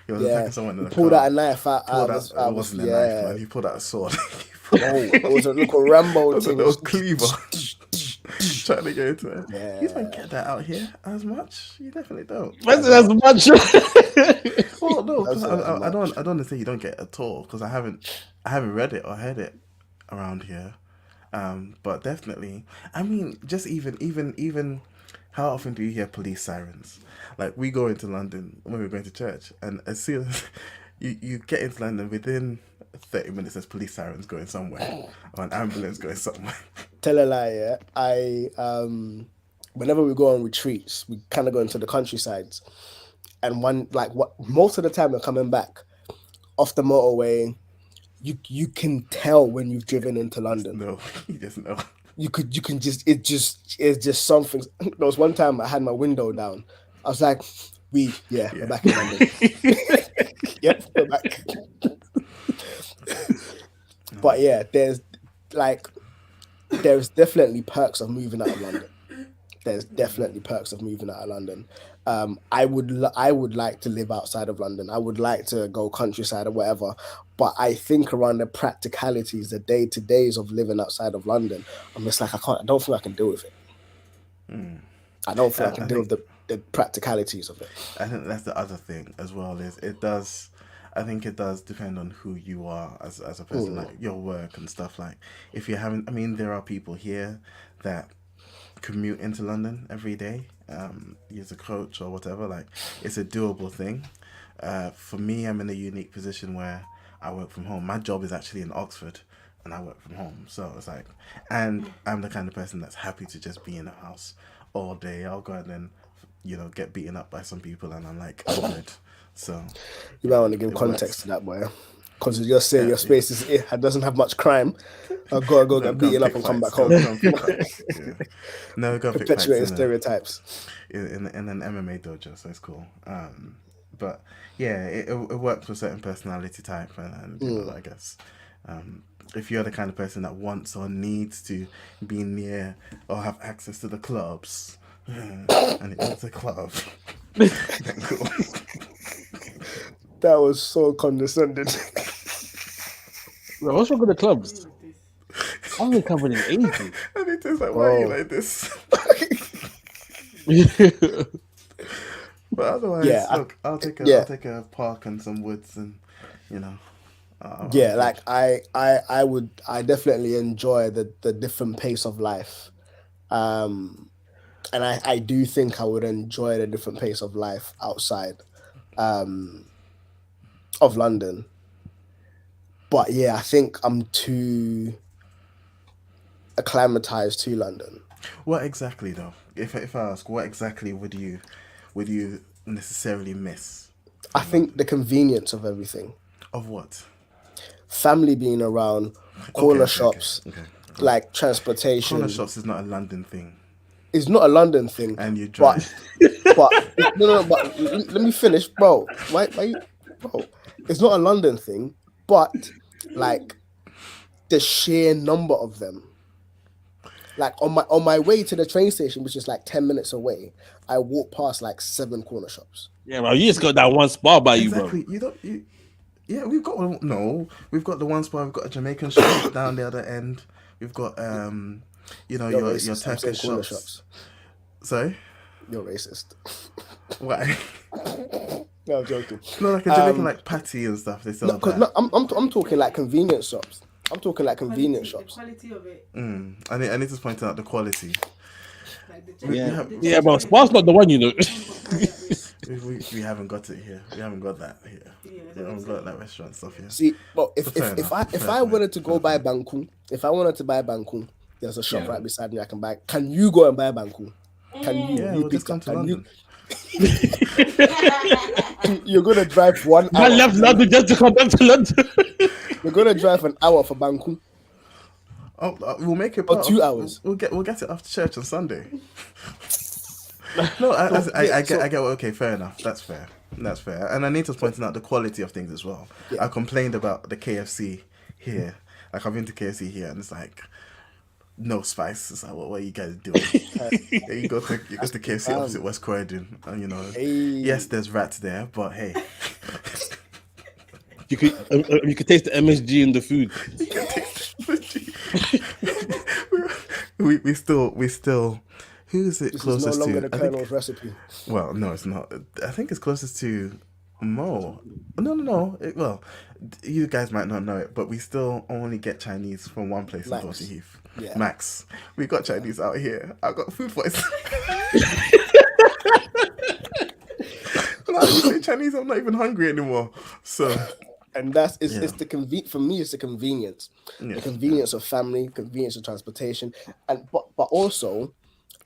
He was attacking someone in a car. Pulled out a knife out It wasn't a knife, man. He pulled out a sword. It was a little Rambo It was a thing. little cleaver. Trying to get into it. Yeah. You don't get that out here as much. You definitely don't. That's as much. Well, no, 'cause That's I don't want to say you don't get it at all because I haven't read it or heard it around here. But definitely, I mean, just even how often do you hear police sirens? Like we go into London when we're going to church, and as soon as you get into London, within 30 minutes there's police sirens going somewhere or an ambulance going somewhere. Tell a lie, yeah. Whenever we go on retreats, we kind of go into the countrysides, and most of the time we're coming back off the motorway. You can tell when you've driven into London. No, you just know. You can just it's just something. There was one time I had my window down. I was like, we're back in London. Yep, we're back. But yeah, there's definitely perks of moving out of London. There's definitely perks of moving out of London. I would like to live outside of London. I would like to go countryside or whatever. But I think around the practicalities, the day-to-days of living outside of London, I'm just like, I don't think I can deal with it. I don't think I can deal with the practicalities of it. I think that's the other thing as well is it does. I think it does depend on who you are as a person, like your work and stuff. Like if you're having, I mean, there are people here that commute into London every day, use a coach or whatever. Like it's a doable thing. For me, I'm in a unique position where I work from home. My job is actually in Oxford, and I work from home. So it's like, and I'm the kind of person that's happy to just be in a house all day. I'll go and then, get beaten up by some people, and I'm like, I'm good. So You might want to give it context works. to that, boy. Because you're saying your space it doesn't have much crime. I've got to go get beaten up and come back home. Go and pick fights. Yeah. No, go and pick fights Perpetuating stereotypes. in an MMA dojo, so it's cool. But yeah, it works for certain personality type, and I guess if you're the kind of person that wants or needs to be near or have access to the clubs, and it's a club, then cool. That was so condescending. Bro, what's wrong with the clubs? I haven't covered in ages. And it's just like, why are you like this? But otherwise, Yeah, look, I'll take a park and some woods, and I'll like I definitely enjoy the different pace of life, and I do think I would enjoy the different pace of life outside of London. But yeah, I think I'm too acclimatized to London. What exactly though? If I ask, what exactly would you necessarily miss? I think the convenience of everything, Of what? family being around, corner Okay. shops, Okay. like transportation. Corner shops is not a London thing, It's not a London thing. and you but drive. but let me finish, bro. Why bro? It's not a London thing, but like the sheer number of them. Like on my way to the train station, which is like 10 minutes away, I walk past like 7 corner shops. Yeah, bro, you just got that one spot by you, bro. Exactly. Yeah, we've got one. No, we've got the one spot. We've got a Jamaican shop down the other end. We've got your racist. I'm saying Turkish corner shops. Sorry, You're racist. why? No, I'm joking. No, like a Jamaican like patty and stuff. They sell No, that. no, I'm talking like convenience shops. I'm talking like convenience shops. The quality of it. I need to point out the quality. Like Yeah, bro, Spot's not the one, you know. We haven't got it here. We haven't got that here. Yeah, We haven't got that restaurant stuff here. See, well, if Fair enough. if Fair I enough. wanted to go buy Banku, if I wanted to buy Banku, there's a shop right beside me I can buy. Can you go and buy Banku? Can you? Yeah, you we'll just come to London. You're gonna drive 1 I hour. left London just to come back to London. You're gonna drive an hour for Banku. Oh, we'll make it. Or part 2 of- hours. We'll get it after church on Sunday. No, I get. Okay, fair enough. That's fair. And Anita's pointing out the quality of things as well. Yeah. I complained about the KFC here. Like I've been to KFC here, and it's like no spice. It's like, what are you guys doing? Yeah, you go to KFC opposite West Croydon, and Hey. yes, there's rats there, but hey, You could taste the MSG in the food. you can taste the we still. Who is it This is closest no longer to? the I think- Colonel's recipe. Well, no, it's not. I think it's closest to Mo. No. Well, you guys might not know it, but we still only get Chinese from one place in Max. Dorset Heath. Yeah. Max. We got Chinese out here. I got food poisoning. Now you say Chinese, I'm not even hungry anymore. So, And that's it's Yeah. the for me it's the convenience. Yeah. The convenience of family, convenience of transportation. But also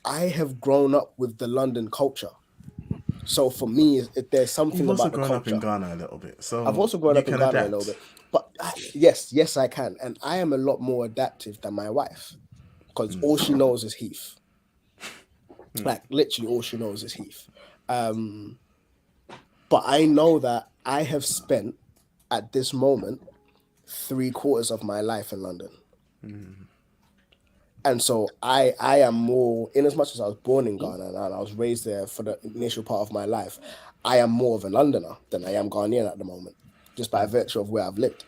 I have grown up with the London culture. So for me, there's something you've also about the grown up in culture. Ghana a little bit. So I've also grown you up in can Ghana adapt. a little bit. But yes, I can. And I am a lot more adaptive than my wife. Because all she knows is Heath. Like literally all she knows is Heath. But I know that I have spent at this moment 3/4 of my life in London. And so I am more, in as much as I was born in Ghana and I was raised there for the initial part of my life, I am more of a Londoner than I am Ghanaian at the moment, just by virtue of where I've lived.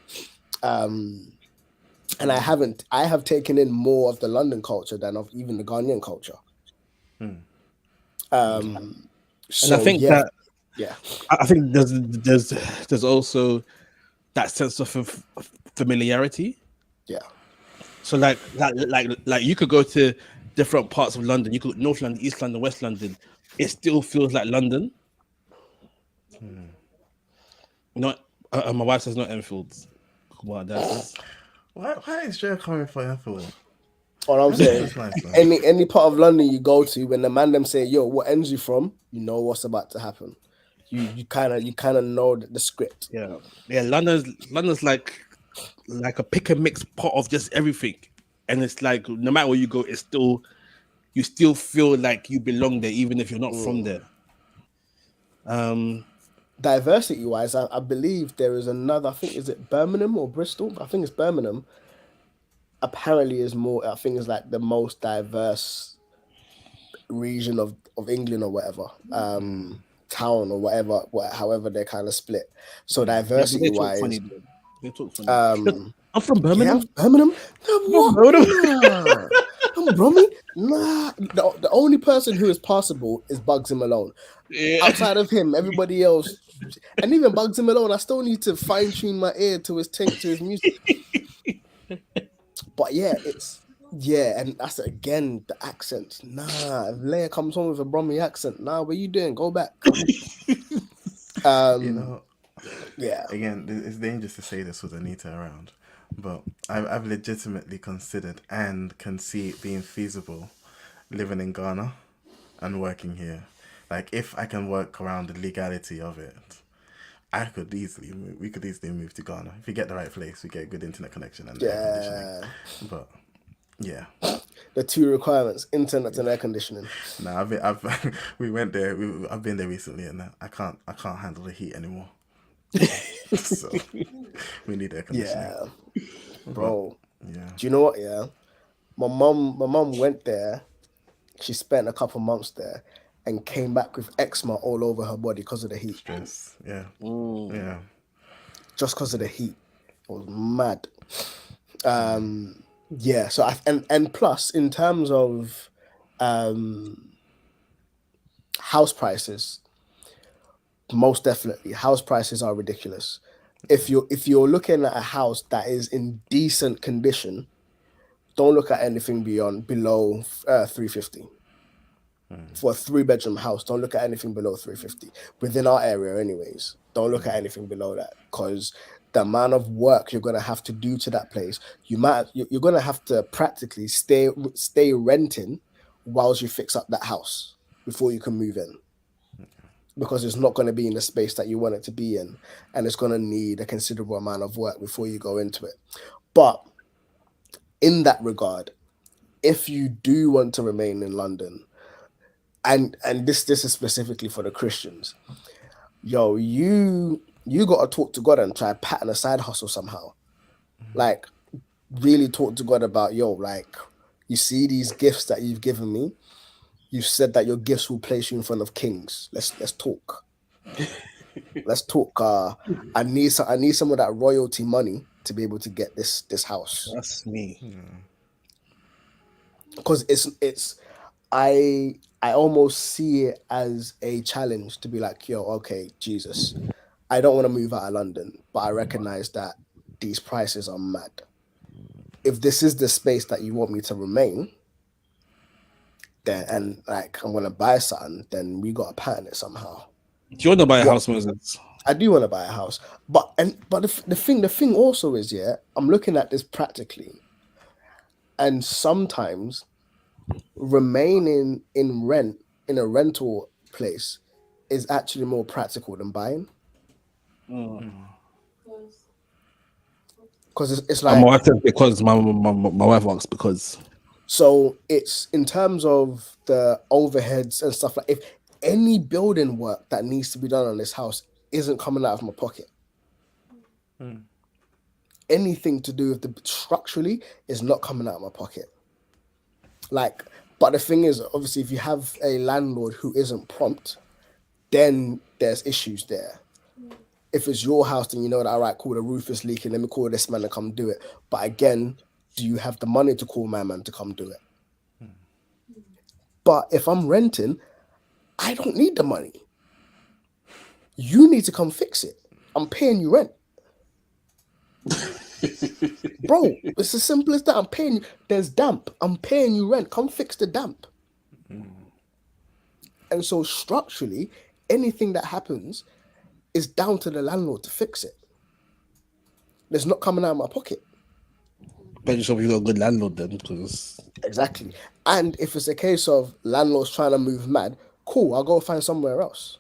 And I have taken in more of the London culture than of even the Ghanaian culture. And I think Yeah. I think there's also that sense of familiarity. Yeah. So like you could go to different parts of London. You could North London, East London, West London. It still feels like London. Not my wife says not Enfields. Well, that's Why is Joe coming for Ethel? All I'm saying, That's nice, man. any part of London you go to, when the man them say, "Yo, what ends you from?" You know what's about to happen. You kind of know the script. yeah. London's like a pick and mix pot of just everything, and it's like no matter where you go, it's still you still feel like you belong there, even if you're not from there. Diversity wise, I believe there is another. I think is it Birmingham or Bristol? I think it's Birmingham. Apparently, is more. I think it's like the most diverse region of England or whatever. Town or whatever, however they're kind of split. So diversity They talk wise, funny. Though. They talk funny. Look, I'm from yeah, Birmingham. Birmingham. Nah, what? Nah. I'm Brummy. Nah. The only person who is passable is Bugsy Malone. Yeah. Outside of him, everybody else, and even Bugsy Malone, I still need to fine tune my ear to his music. But yeah, and that's again the accent. Nah, if Leia comes home with a Brummy accent, nah, what you doing? Go back. You know, Yeah. again, it's dangerous to say this with Anita around, but I've legitimately considered and can see it being feasible living in Ghana and working here. Like, if I can work around the legality of it, we could easily move to Ghana. If you get the right place, we get a good internet connection and air conditioning. But yeah, The two requirements: internet and air conditioning. no, we went there. I've been there recently, and I can't handle the heat anymore. So we need air conditioning. Yeah, bro. Yeah. Do you know what? Yeah, my mom went there. She spent a couple months there, and came back with eczema all over her body because of the heat. Stress. Yeah. Yeah. Just because of the heat, it was mad. Yeah. So and plus in terms of house prices, most definitely house prices are ridiculous. If you're looking at a house that is in decent condition, don't look at anything below 350. For a 3-bedroom house, don't look at anything below 350 within our area anyways. Don't look at anything below that, because the amount of work you're going to have to do to that place, you're going to have to practically stay renting whilst you fix up that house before you can move in, because it's not going to be in the space that you want it to be in, and it's going to need a considerable amount of work before you go into it. But in that regard, if you do want to remain in London, and this is specifically for the Christians, yo, you got to talk to God and try pattern a side hustle somehow. Like, really talk to God about, yo, like, you see these gifts that you've given me. You said that your gifts will place you in front of kings. Let's talk. Let's talk. I need some of that royalty money to be able to get this house. That's me. Because I almost see it as a challenge to be like, yo, okay, Jesus, I don't want to move out of London, but I recognize that these prices are mad. If this is the space that you want me to remain, then, and like I'm gonna buy something, then we gotta pattern it somehow. Do you want to buy a house, Moses? I do want to buy a house, but the thing also is, yeah, I'm looking at this practically, and sometimes remaining in a rental place is actually more practical than buying. Because it's like, My wife said because my wife asks because. So it's in terms of the overheads and stuff, like if any building work that needs to be done on this house isn't coming out of my pocket. Anything to do with the structurally is not coming out of my pocket. Like, but the thing is, obviously, if you have a landlord who isn't prompt, then there's issues there. If it's your house, then you know that, all right, cool, the roof is leaking, let me call this man to come do it. But again, do you have the money to call my man to come do it? But if I'm renting, I don't need the money. You need to come fix it. I'm paying you rent. Bro, it's as simple as that. I'm paying you. There's damp. I'm paying you rent. Come fix the damp. And so structurally, anything that happens is down to the landlord to fix it. It's not coming out of my pocket. Bet yourself you got a good landlord then, because Exactly. And if it's a case of landlords trying to move mad, cool, I'll go find somewhere else.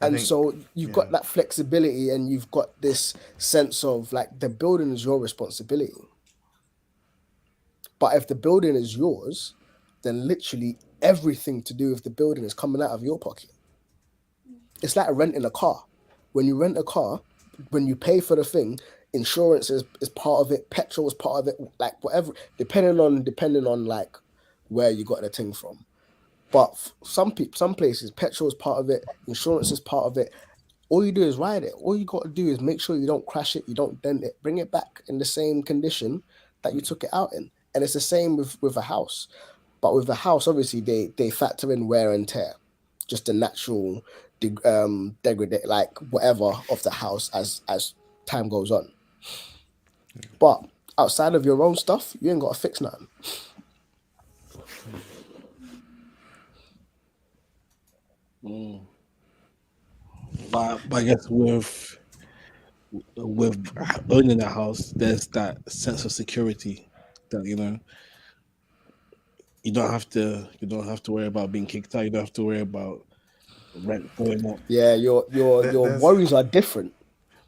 And think- so you've got that flexibility, and you've got this sense of like the building is your responsibility. But if the building is yours, then literally everything to do with the building is coming out of your pocket. It's like renting a car. When you rent a car, when you pay for the thing, insurance is part of it, petrol is part of it, like whatever, depending on like where you got the thing from. But some places, petrol is part of it, insurance is part of it. All you do is ride it. All you got to do is make sure you don't crash it, you don't dent it, bring it back in the same condition that you took it out in. And it's the same with a house. But with the house, obviously, they factor in wear and tear, just the natural degrade, like whatever of the house as time goes on. But outside of your own stuff, you ain't got to fix nothing. but I guess with owning a house, there's that sense of security that you don't have to worry about being kicked out. You don't have to worry about rent going up. Yeah, your There's- worries are different.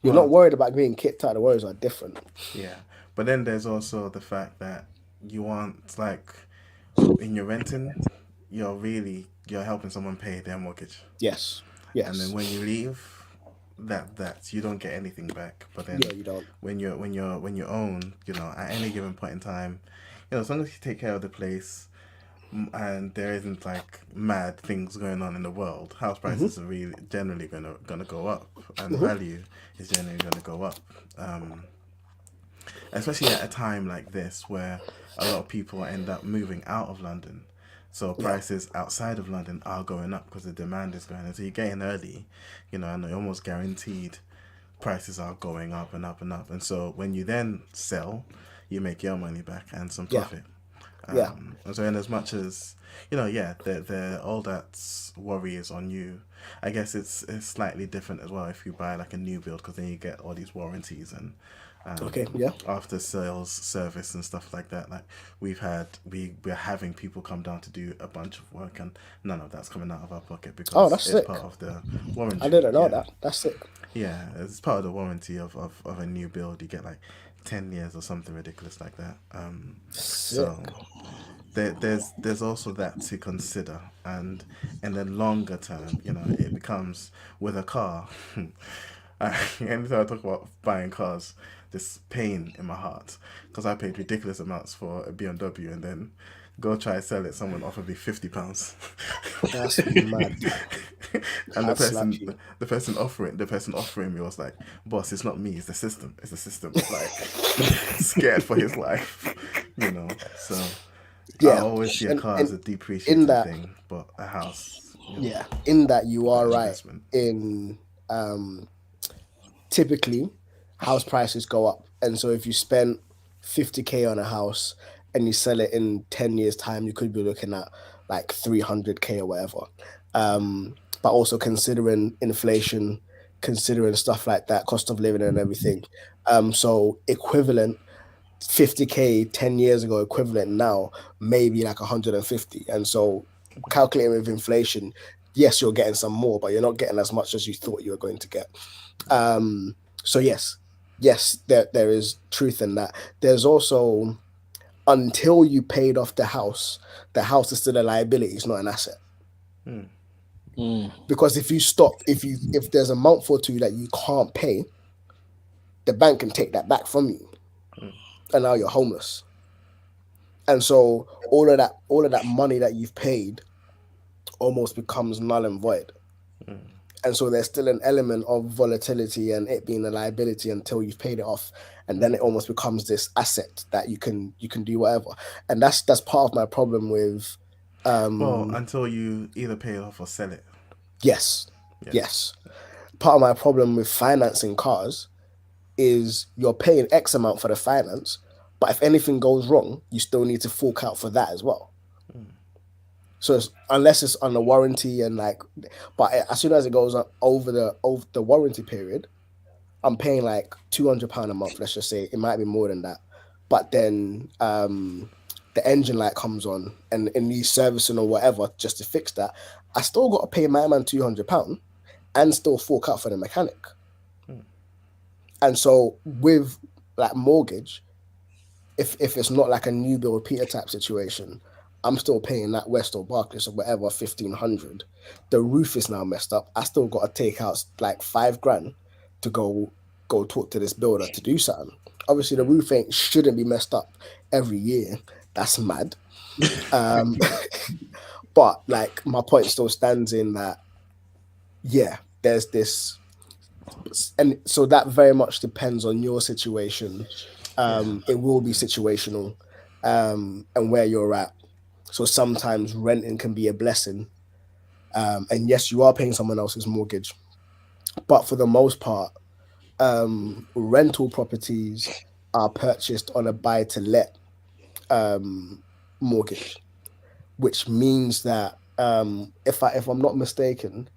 You're Well- not worried about being kicked out. The worries are different. Yeah, but then there's also the fact that you want, like, in your renting, you're helping someone pay their mortgage, Yes. Yes. and then when you leave, that you don't get anything back. But then Yeah, you don't. when you own, at any given point in time, as long as you take care of the place, and there isn't like mad things going on in the world, house prices are really generally gonna go up, and value is generally gonna go up. Especially at a time like this where a lot of people end up moving out of London, so prices outside of London are going up because the demand is going up. So you get in early, and you're almost guaranteed prices are going up and up and up. And so when you then sell, you make your money back and some Yeah. profit. Yeah. And so in as much as, the all that worry is on you, I guess it's slightly different as well if you buy like a new build, because then you get all these warranties and Okay, yeah. after sales service and stuff like that. Like we're having people come down to do a bunch of work, and none of that's coming out of our pocket because Oh, that's it's sick. part of the warranty. I didn't know Yeah. that. That's sick. Yeah, it's part of the warranty of a new build. You get like 10 years or something ridiculous like that. So there's also that to consider, and then longer term, it becomes with a car. Anytime I talk about buying cars, this pain in my heart, because I paid ridiculous amounts for a BMW, and then go try to sell it, someone offered me £50. That's mad. And the I'd slap you. person offering me was like, "Boss, it's not me, it's the system. It's the system." Like scared for his life, So Yeah, I always see a and- car and as a depreciating that- thing, but a house. Yeah, in that you are right. investment. In typically, house prices go up, and so if you spend 50K on a house and you sell it in 10 years' time, you could be looking at like 300K or whatever. But also considering inflation, considering stuff like that, cost of living and everything. So equivalent 50K 10 years ago, equivalent now, maybe like 150. And so calculating with inflation, yes, you're getting some more, but you're not getting as much as you thought you were going to get. So yes, there is truth in that. There's also, until you paid off the house is still a liability, it's not an asset. Because if there's a month or two that you can't pay, the bank can take that back from you, and now you're homeless. And so all of that money that you've paid almost becomes null and void. And so there's still an element of volatility and it being a liability until you've paid it off, and then it almost becomes this asset that you can do whatever. And that's part of my problem with Well, until you either pay it off or sell it. Yes, Yeah. yes. Part of my problem with financing cars is you're paying X amount for the finance, but if anything goes wrong, you still need to fork out for that as well. So unless it's on the warranty and like, but as soon as it goes over the warranty period, I'm paying like £200 a month. Let's just say it might be more than that, but then the engine light comes on and it needs servicing or whatever just to fix that. I still got to pay my man £200 and still fork out for the mechanic. And so with like mortgage, if it's not like a new build Peter type situation, I'm still paying that West or Barclays or whatever 1,500. The roof is now messed up. I still got to take out like £5,000 to go talk to this builder to do something. Obviously, the roof shouldn't be messed up every year. That's mad. But like my point still stands in that, yeah, there's this, and so that very much depends on your situation. It will be situational, and where you're at. So sometimes renting can be a blessing. And yes, you are paying someone else's mortgage. But for the most part, rental properties are purchased on a buy-to-let mortgage, which means that if I'm not mistaken,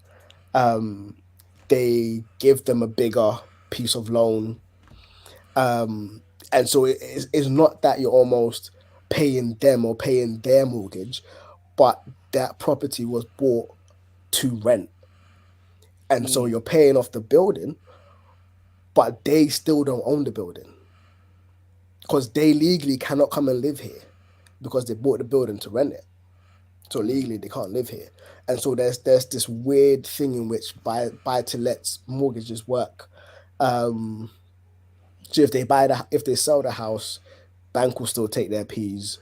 they give them a bigger piece of loan. And so it's not that you're almost paying them or paying their mortgage, but that property was bought to rent. And so you're paying off the building, but they still don't own the building because they legally cannot come and live here because they bought the building to rent it. So legally they can't live here. And so there's this weird thing in which buy-to-let mortgages work. So if they sell the house, bank will still take their P's.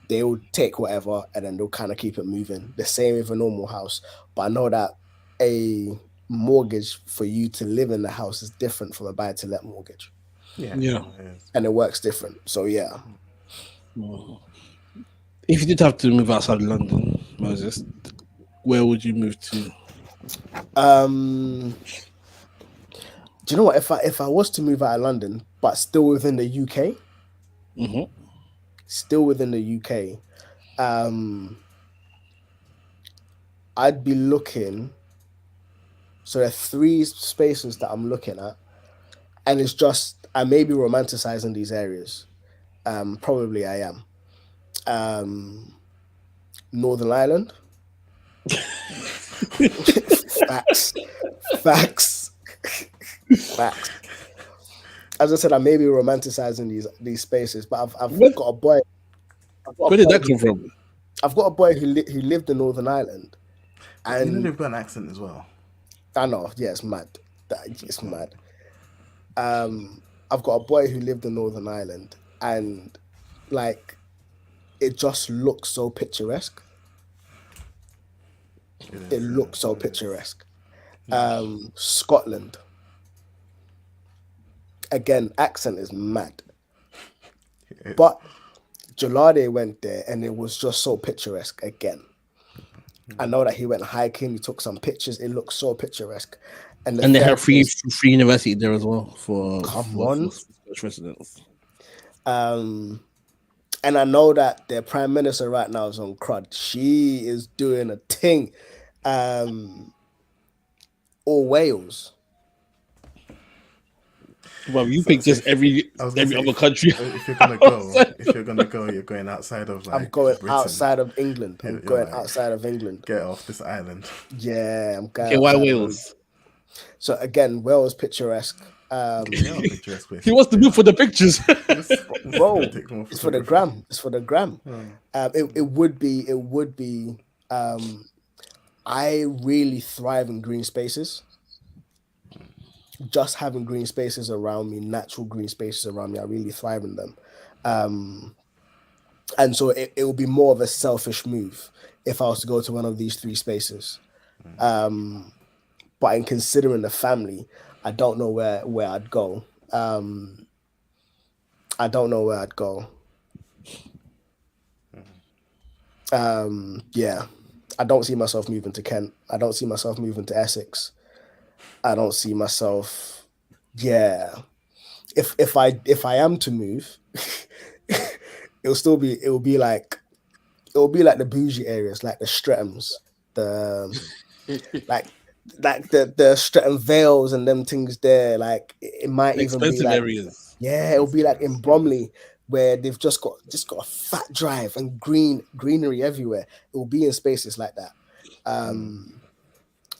They'll take whatever and then they'll kind of keep it moving. The same with a normal house. But I know that a mortgage for you to live in the house is different from a buy-to-let mortgage. Yeah. And it works different. So yeah. If you did have to move outside London, Moses, where would you move to? Do you know what? If I was to move out of London, but still within the UK, I'd be looking. So there are 3 spaces that I'm looking at, and it's just I may be romanticizing these areas. Probably I am. Northern Ireland. Facts. As I said, I may be romanticizing these spaces, but I've got a boy. Where did that come from? I've got a boy who lived in Northern Ireland, and you know they've got an accent as well. I know, yeah, it's mad. It's mad. I've got a boy who lived in Northern Ireland, and like, it just looks so picturesque. It looks so picturesque. Scotland. Again, accent is mad. But Jalade went there and it was just so picturesque again. I know that he went hiking, he took some pictures, it looks so picturesque. And they have free university there as well for Scottish residents. And I know that their prime minister right now is on crud. She is doing a thing. Or Wales. Well, you pick just every other country. If you're gonna go, you're going outside of like. I'm going Britain. outside of England. I'm going outside of England. Get off this island. Yeah, I'm going. Okay, why Wales? So again, Wales picturesque. He wants to move for the pictures. Bro, it's for the gram. It's for the gram. It would be. I really thrive in green spaces. Just having green spaces around me, natural green spaces around me, I really thrive in them. And so it will be more of a selfish move if I was to go to one of these 3 spaces. But in considering the family, I don't know where I'd go. Yeah, I don't see myself moving to Kent. I don't see myself moving to Essex. I don't see myself. Yeah, if I am to move, it will be like the bougie areas, like the Streathams, the like the Streatham Vales and them things there. Like it might even be Expensive like, areas. yeah, it'll be like in Bromley where they've just got a fat drive and greenery everywhere. It will be in spaces like that.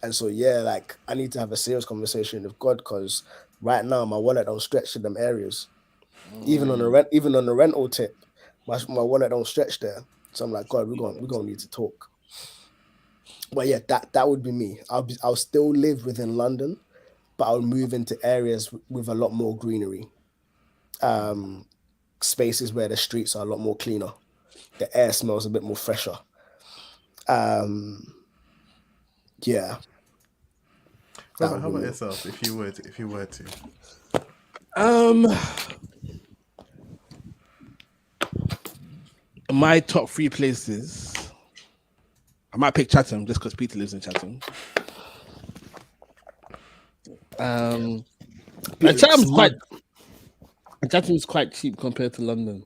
And so yeah, like I need to have a serious conversation with God because right now my wallet don't stretch to them areas. Even on the rental tip, my wallet don't stretch there. So I'm like, God, we're gonna need to talk. But yeah, that would be me. I'll still live within London, but I'll move into areas with a lot more greenery. Spaces where the streets are a lot more cleaner. The air smells a bit more fresher. Yeah. How about yourself? If you were to. My top 3 places. I might pick Chatham just because Peter lives in Chatham. And Chatham's quite cheap compared to London.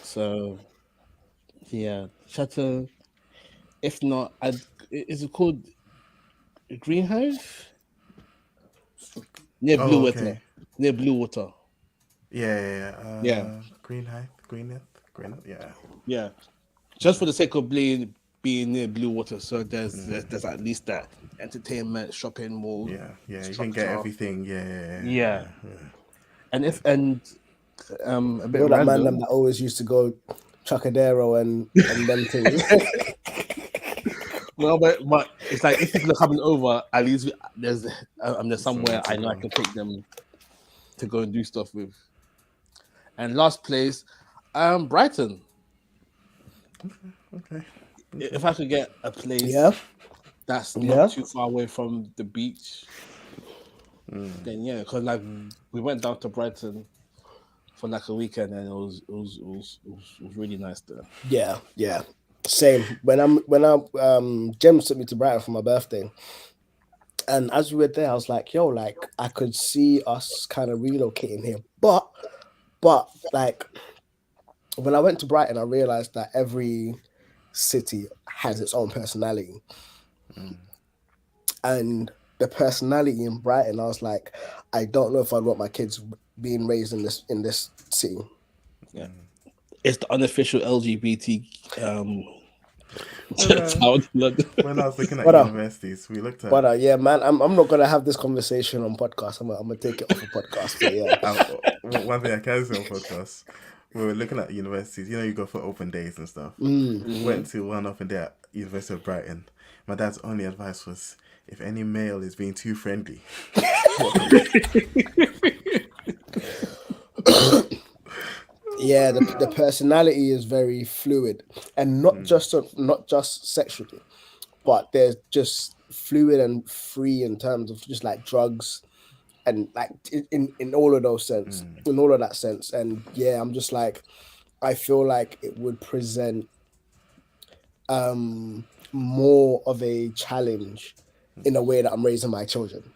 So yeah, Chatham. If not, is it called Greenhive? Near Blue Water. Okay. Near Blue Water. Yeah. Yeah. Greenhive. Yeah. Yeah. Just for the sake of being near Blue Water, so there's at least that entertainment, shopping mall. Yeah. You structure. can get everything. Yeah. And a bit You know that man them that always used to go Chacadero and them things. Well, but it's like if people are coming over, at least there's somewhere I know I can take them to go and do stuff with. And last place, Brighton. Okay. If I could get a place that's not too far away from the beach, then yeah, because like we went down to Brighton for like a weekend and it was really nice there. Yeah. Same. When Jem took me to Brighton for my birthday, and as we were there, I was like, yo, like I could see us kind of relocating here. But like when I went to Brighton, I realized that every city has its own personality. And the personality in Brighton, I was like, I don't know if I'd want my kids being raised in this city. Yeah. It's the unofficial LGBT town. When I was looking at universities, we looked at. But yeah, man, I'm not gonna have this conversation on podcast. I'm gonna take it off a podcast. But yeah. One thing I can say on podcast, we were looking at universities. You go for open days and stuff. We went to one open day at University of Brighton. My dad's only advice was, if any male is being too friendly. Yeah, the personality is very fluid, and not just sexually, but they're just fluid and free in terms of just like drugs, and like in all of those sense, in all of that sense. And yeah, I'm just like, I feel like it would present more of a challenge in a way that I'm raising my children.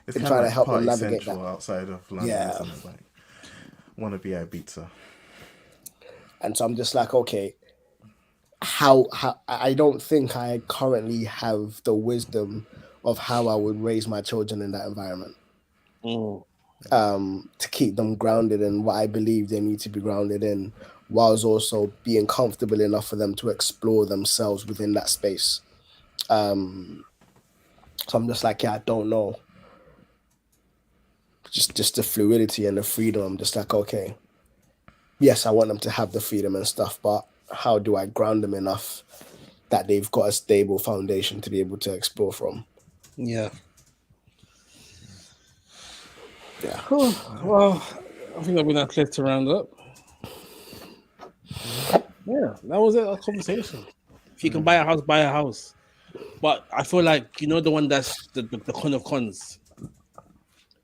It's kind of like help them navigate that outside of London. Yeah. Like, want to be at Ibiza. And so I'm just like, okay, how I don't think I currently have the wisdom of how I would raise my children in that environment. To keep them grounded in what I believe they need to be grounded in, whilst also being comfortable enough for them to explore themselves within that space. So I'm just like, yeah, I don't know. Just the fluidity and the freedom. I'm just like, okay, yes, I want them to have the freedom and stuff, but how do I ground them enough that they've got a stable foundation to be able to explore from? Yeah. Yeah. Cool. Well, I think that'll be that place to round up. Yeah, that was a conversation. If you can buy a house, buy a house. But I feel like, the one that's the con of cons.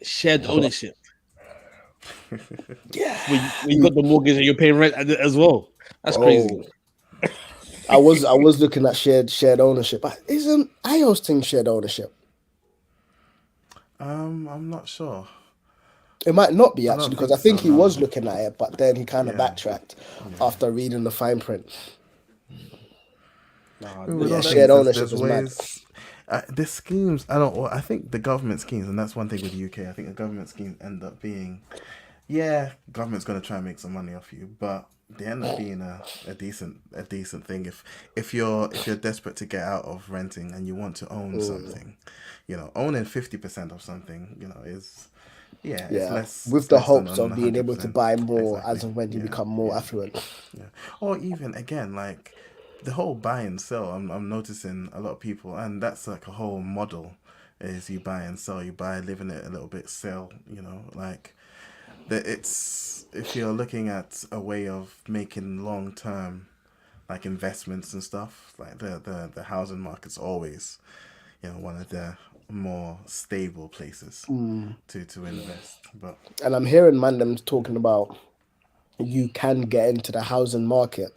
Shared ownership. Yeah. When you got the mortgage and you're paying rent as well. That's crazy. I was looking at shared ownership. But isn't IO's thing shared ownership? I'm not sure. It might not be I don't actually, because think I think so, he was no. looking at it, but then he kind of Yeah. backtracked after reading the fine print. Nah, With Yeah, all shared things, ownership there's is mad. ways. There's schemes. I think the government schemes, and that's one thing with the UK. I think the government schemes end up being, government's gonna try and make some money off you, but they end up being a decent thing if you're desperate to get out of renting and you want to own something, owning 50% of something, is it's Yeah, less with it's the less than hopes on of being able to 100%. buy more Exactly. as and when you Yeah, become more yeah. affluent. Yeah. Or even again, like the whole buy and sell. I'm noticing a lot of people, and that's like a whole model. Is you buy and sell. You buy, live in it a little bit, sell. Like that. It's if you're looking at a way of making long term, like investments and stuff. Like the housing market's always, one of the more stable places to invest. But And I'm hearing them talking about you can get into the housing market,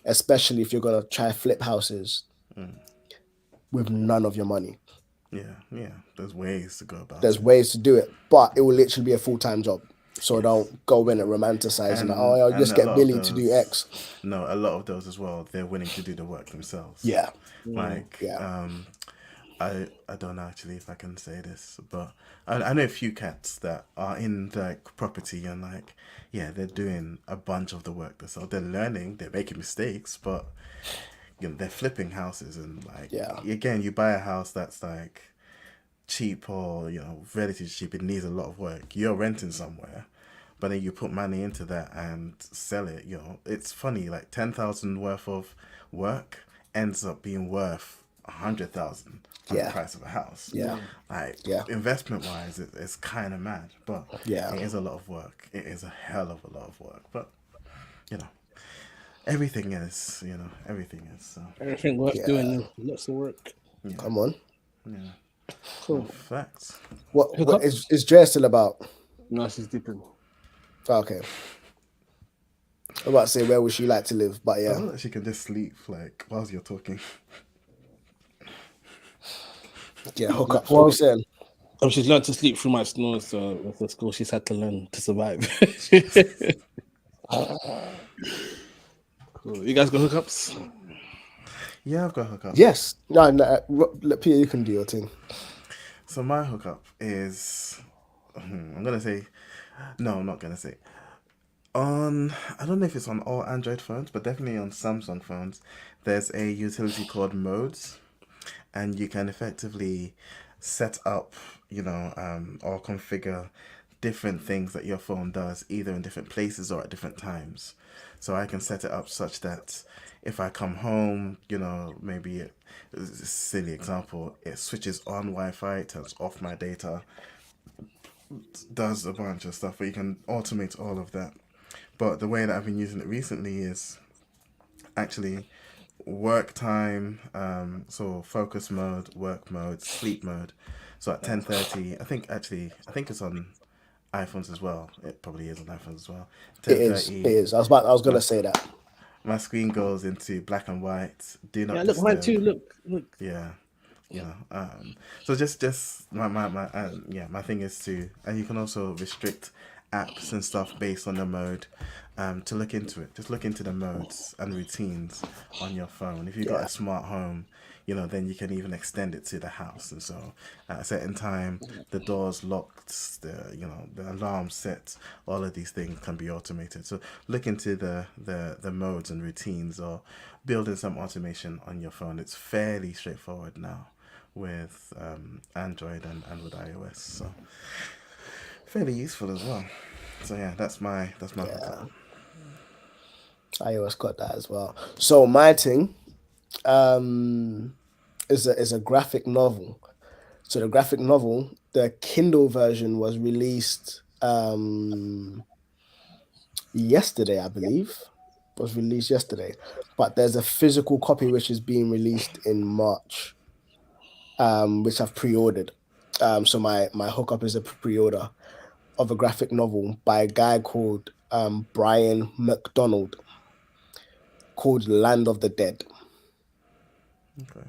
especially if you're gonna try flip houses with none of your money. yeah, there's ways to go about There's it. ways to do it, but it will literally be a full-time job. So don't go in and romanticize and I'll And just a get lot of Billy to do those, X. no, a lot of those as well, they're willing to do the work themselves. Yeah, Like, yeah. I don't know actually if I can say this, but I know a few cats that are in like property and like, they're doing a bunch of the work themselves. They're learning, they're making mistakes, but they're flipping houses and like, Yeah. again, you buy a house that's like cheap or relatively cheap. It needs a lot of work. You're renting somewhere, but then you put money into that and sell it. It's funny. Like 10,000 worth of work ends up being worth 100,000 for the Yeah. price of a house. Yeah. Like Yeah. investment wise, it's kind of mad, but Yeah. it is a lot of work. It is a hell of a lot of work, but everything is. Everything is. So Everything worth doing. Lots of work. Come on. yeah, Cool. facts. What Hookup? is Dre still about? No, she's dipping. Okay. I'm about to say where would she like to live, but I yeah. know that she can just sleep like whilst you're talking. Yeah, hookups. What we saying? She's learned to sleep through my snores, so that's the skill she's had to learn to survive. Cool. You guys got hookups? Yeah, I've got a hookup. Yes. No, Peter, you can do your thing. So my hookup is, I'm gonna say, no, I'm not gonna say. I don't know if it's on all Android phones, but definitely on Samsung phones, there's a utility called Modes, and you can effectively set up, or configure different things that your phone does, either in different places or at different times. So I can set it up such that if I come home, maybe it's a silly example, it switches on Wi-Fi, it turns off my data, does a bunch of stuff, but you can automate all of that. But the way that I've been using it recently is actually work time, so focus mode, work mode, sleep mode. So at 10:30, I think it's on iPhones as well. It probably is on iPhones as well. It is. 10:30. It is. I was gonna say that. My screen goes into black and white. Do not Yeah, look, disturb. mine too. Look. Yeah, so just my thing is to, and you can also restrict apps and stuff based on the mode, to look into it. Just look into the modes and routines on your phone. If you've got a smart home, then you can even extend it to the house. And so at a certain time, the doors locked, the alarm set, all of these things can be automated. So look into the modes and routines, or building some automation on your phone. It's fairly straightforward now with Android and with iOS. So fairly useful as well. So yeah, that's my hookup. iOS got that as well. So my thing is a graphic novel. So the graphic novel, the Kindle version was released yesterday, I believe. Was released yesterday. But there's a physical copy which is being released in March, which I've pre-ordered. So my hookup is a pre-order of a graphic novel by a guy called Brian McDonald, called Land of the Dead. Okay.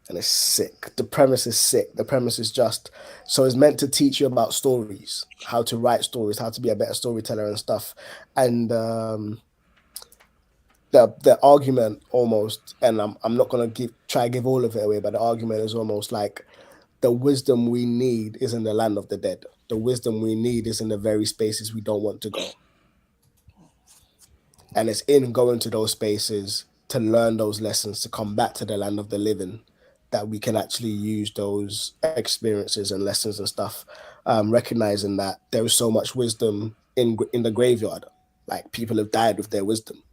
And it's sick. The premise is sick. The premise is just so it's meant to teach you about stories, how to write stories, how to be a better storyteller and stuff. And the argument almost, and I'm not gonna try to give all of it away, but the argument is almost like the wisdom we need is in the land of the dead. The wisdom we need is in the very spaces we don't want to go. And it's in going to those spaces to learn those lessons, to come back to the land of the living, that we can actually use those experiences and lessons and stuff, recognizing that there is so much wisdom in the graveyard. Like people have died with their wisdom.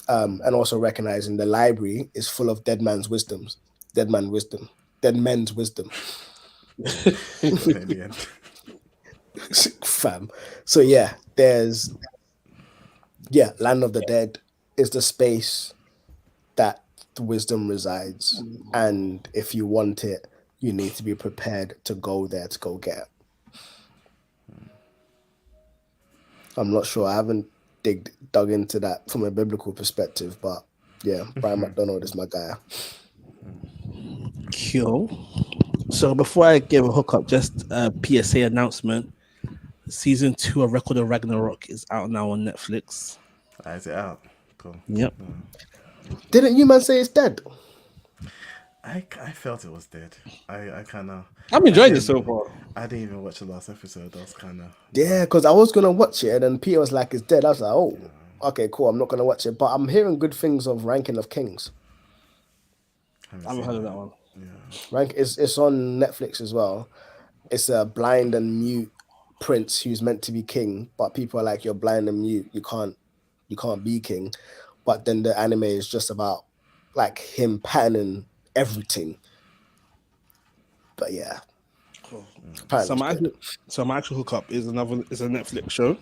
And also recognizing the library is full of dead men's wisdom. So In the end. Fam. So yeah, land of the dead is the space that the wisdom resides, and if you want it, you need to be prepared to go there to go get it. I'm not sure. I haven't dug into that from a biblical perspective, but yeah, Brian McDonald is my guy. Cool. So before I give a hookup, just a PSA announcement. Season 2 of Record of Ragnarok is out now on Netflix. Is it out? Cool. Yep. Didn't you man say it's dead? I felt it was dead. I kind of. I'm enjoying it so far. I didn't even watch the last episode. I was kind of. Yeah, because I was gonna watch it, and then Peter was like, "It's dead." I was like, "Oh, okay, cool. I'm not gonna watch it." But I'm hearing good things of Ranking of Kings. I haven't heard of that one. Yeah. It's on Netflix as well. It's a blind and mute prince who's meant to be king, but people are like, "You're blind and mute. You can't be king." But then the anime is just about like him patterning everything. But yeah. Cool. Apparently So my actual hookup is a Netflix show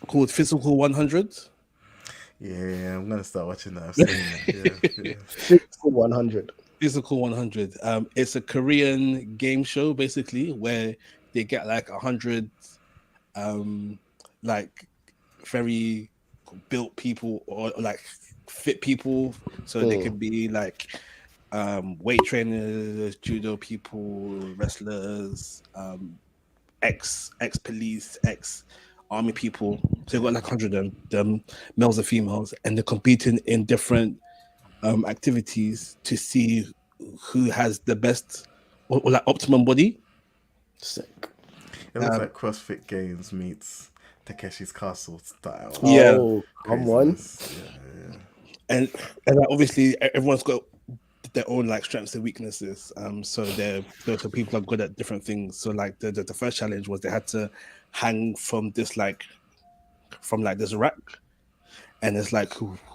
called Physical 100. Yeah, I'm gonna start watching that. I've seen it. Yeah. Physical 100. Physical 100. It's a Korean game show basically where they get like 100 like very built people or like fit people, so they could be like weight trainers, judo people, wrestlers, ex police, ex army people. So they've got like 100 of them, males and females, and they're competing in different activities to see who has the best or like optimum body. Sick. It looks like CrossFit Games meets Takeshi's Castle style. Yeah. Oh, come on. Yeah. And like, obviously everyone's got their own like strengths and weaknesses. So so people are good at different things. So like the first challenge was they had to hang from this rack, and it's like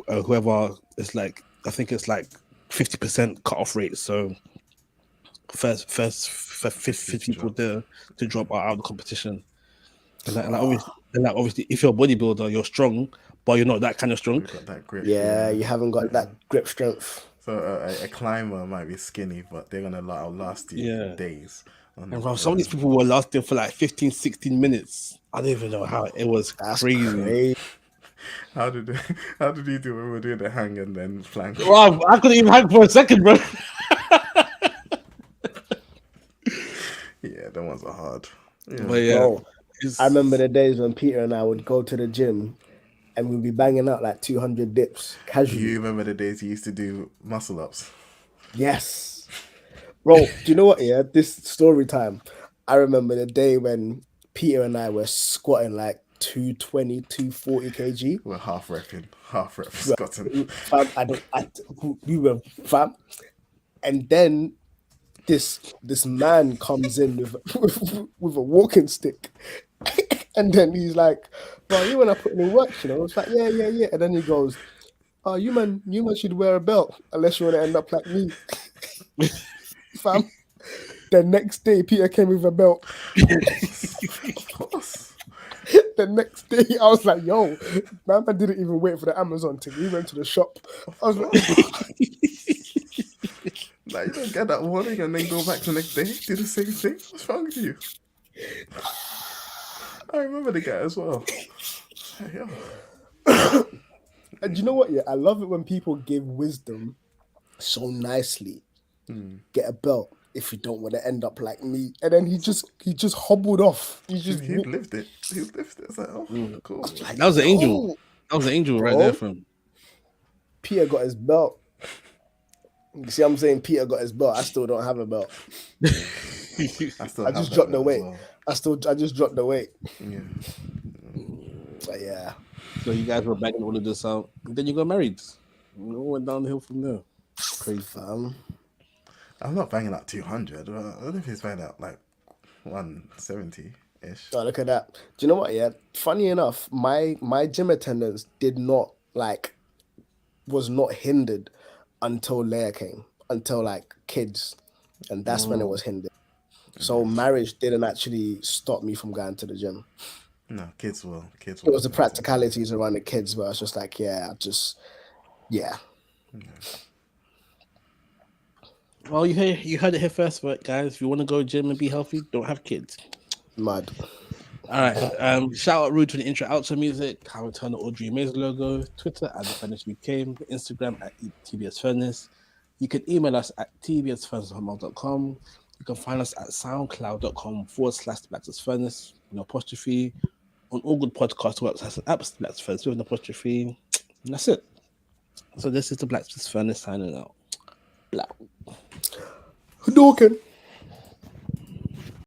whoever is like, I think it's like 50% cut off rate. So first 50 people to drop out of the competition. And obviously, if you're a bodybuilder, you're strong, but you're not that kind of strong. You've got that grip. Yeah, you haven't got that grip strength. So a climber might be skinny, but they're gonna outlast you days. And some of these people were lasting for like 15, 16 minutes. I don't even know how it was. That's crazy. How did you do when we were doing the hang and then flank? Wow, I couldn't even hang for a second, bro. Yeah, them ones are hard. Yeah. But yeah, Bro, I remember the days when Peter and I would go to the gym and we'd be banging out like 200 dips Do casually. you remember the days you used to do muscle ups? Yes. Bro, do you know what? Yeah, this story time. I remember the day when Peter and I were squatting like 220, 240 kg. We're half rep squatting. Fam, we were fam. And then this man comes in with a walking stick. And then he's like, "Bro, you wanna put in work, you know?" It's like, yeah. And then he goes, "Oh, you man should wear a belt unless you want to end up like me." Fam. The next day, Peter came with a belt. Of course. The next day, I was like, "Yo, man, I didn't even wait for the Amazon thing. We went to the shop." I was like, Like, you don't get that warning and then go back the next day, do the same thing. What's wrong with you? I remember the guy as well. And you know what? Yeah, I love it when people give wisdom so nicely. Hmm. Get a belt if you don't want to end up like me. And then he just hobbled off. He just He walked. lived it. He lived it. It's like, oh, cool. Like, That was an angel. yo, That was an angel right bro. there from. Peter got his belt. You see, I'm saying Peter got his belt. I still don't have a belt. I still I have just that dropped the belt as weight. well. I just dropped the weight. Yeah. But yeah. So you guys were banging all of this out. Then you got married. It all went downhill from there. Crazy. I'm not banging out 200. I don't know if he's banging out like 170 ish. Oh, look at that. Do you know what? Yeah. Funny enough, my gym attendance was not hindered until Leia came, until like kids, and that's when it was hindered. So marriage didn't actually stop me from going to the gym. No, kids will. It was the practicalities around the kids, but I was just like, yeah. Well, you heard it here first, but guys, if you want to go gym and be healthy, don't have kids. Mad. All right. Shout out Rude for the intro outro music. How return the Audrey Mays logo. Twitter at The Furnace UK. Instagram at TBS Furnace. You can email us at tbsfurnace@hotmail.com. You can find us at soundcloud.com/The Furnace, an apostrophe. On all good podcast works has an apps, Black Furnace with an apostrophe. And that's it. So this is the Black Furnace signing out. Blah. Hadouken.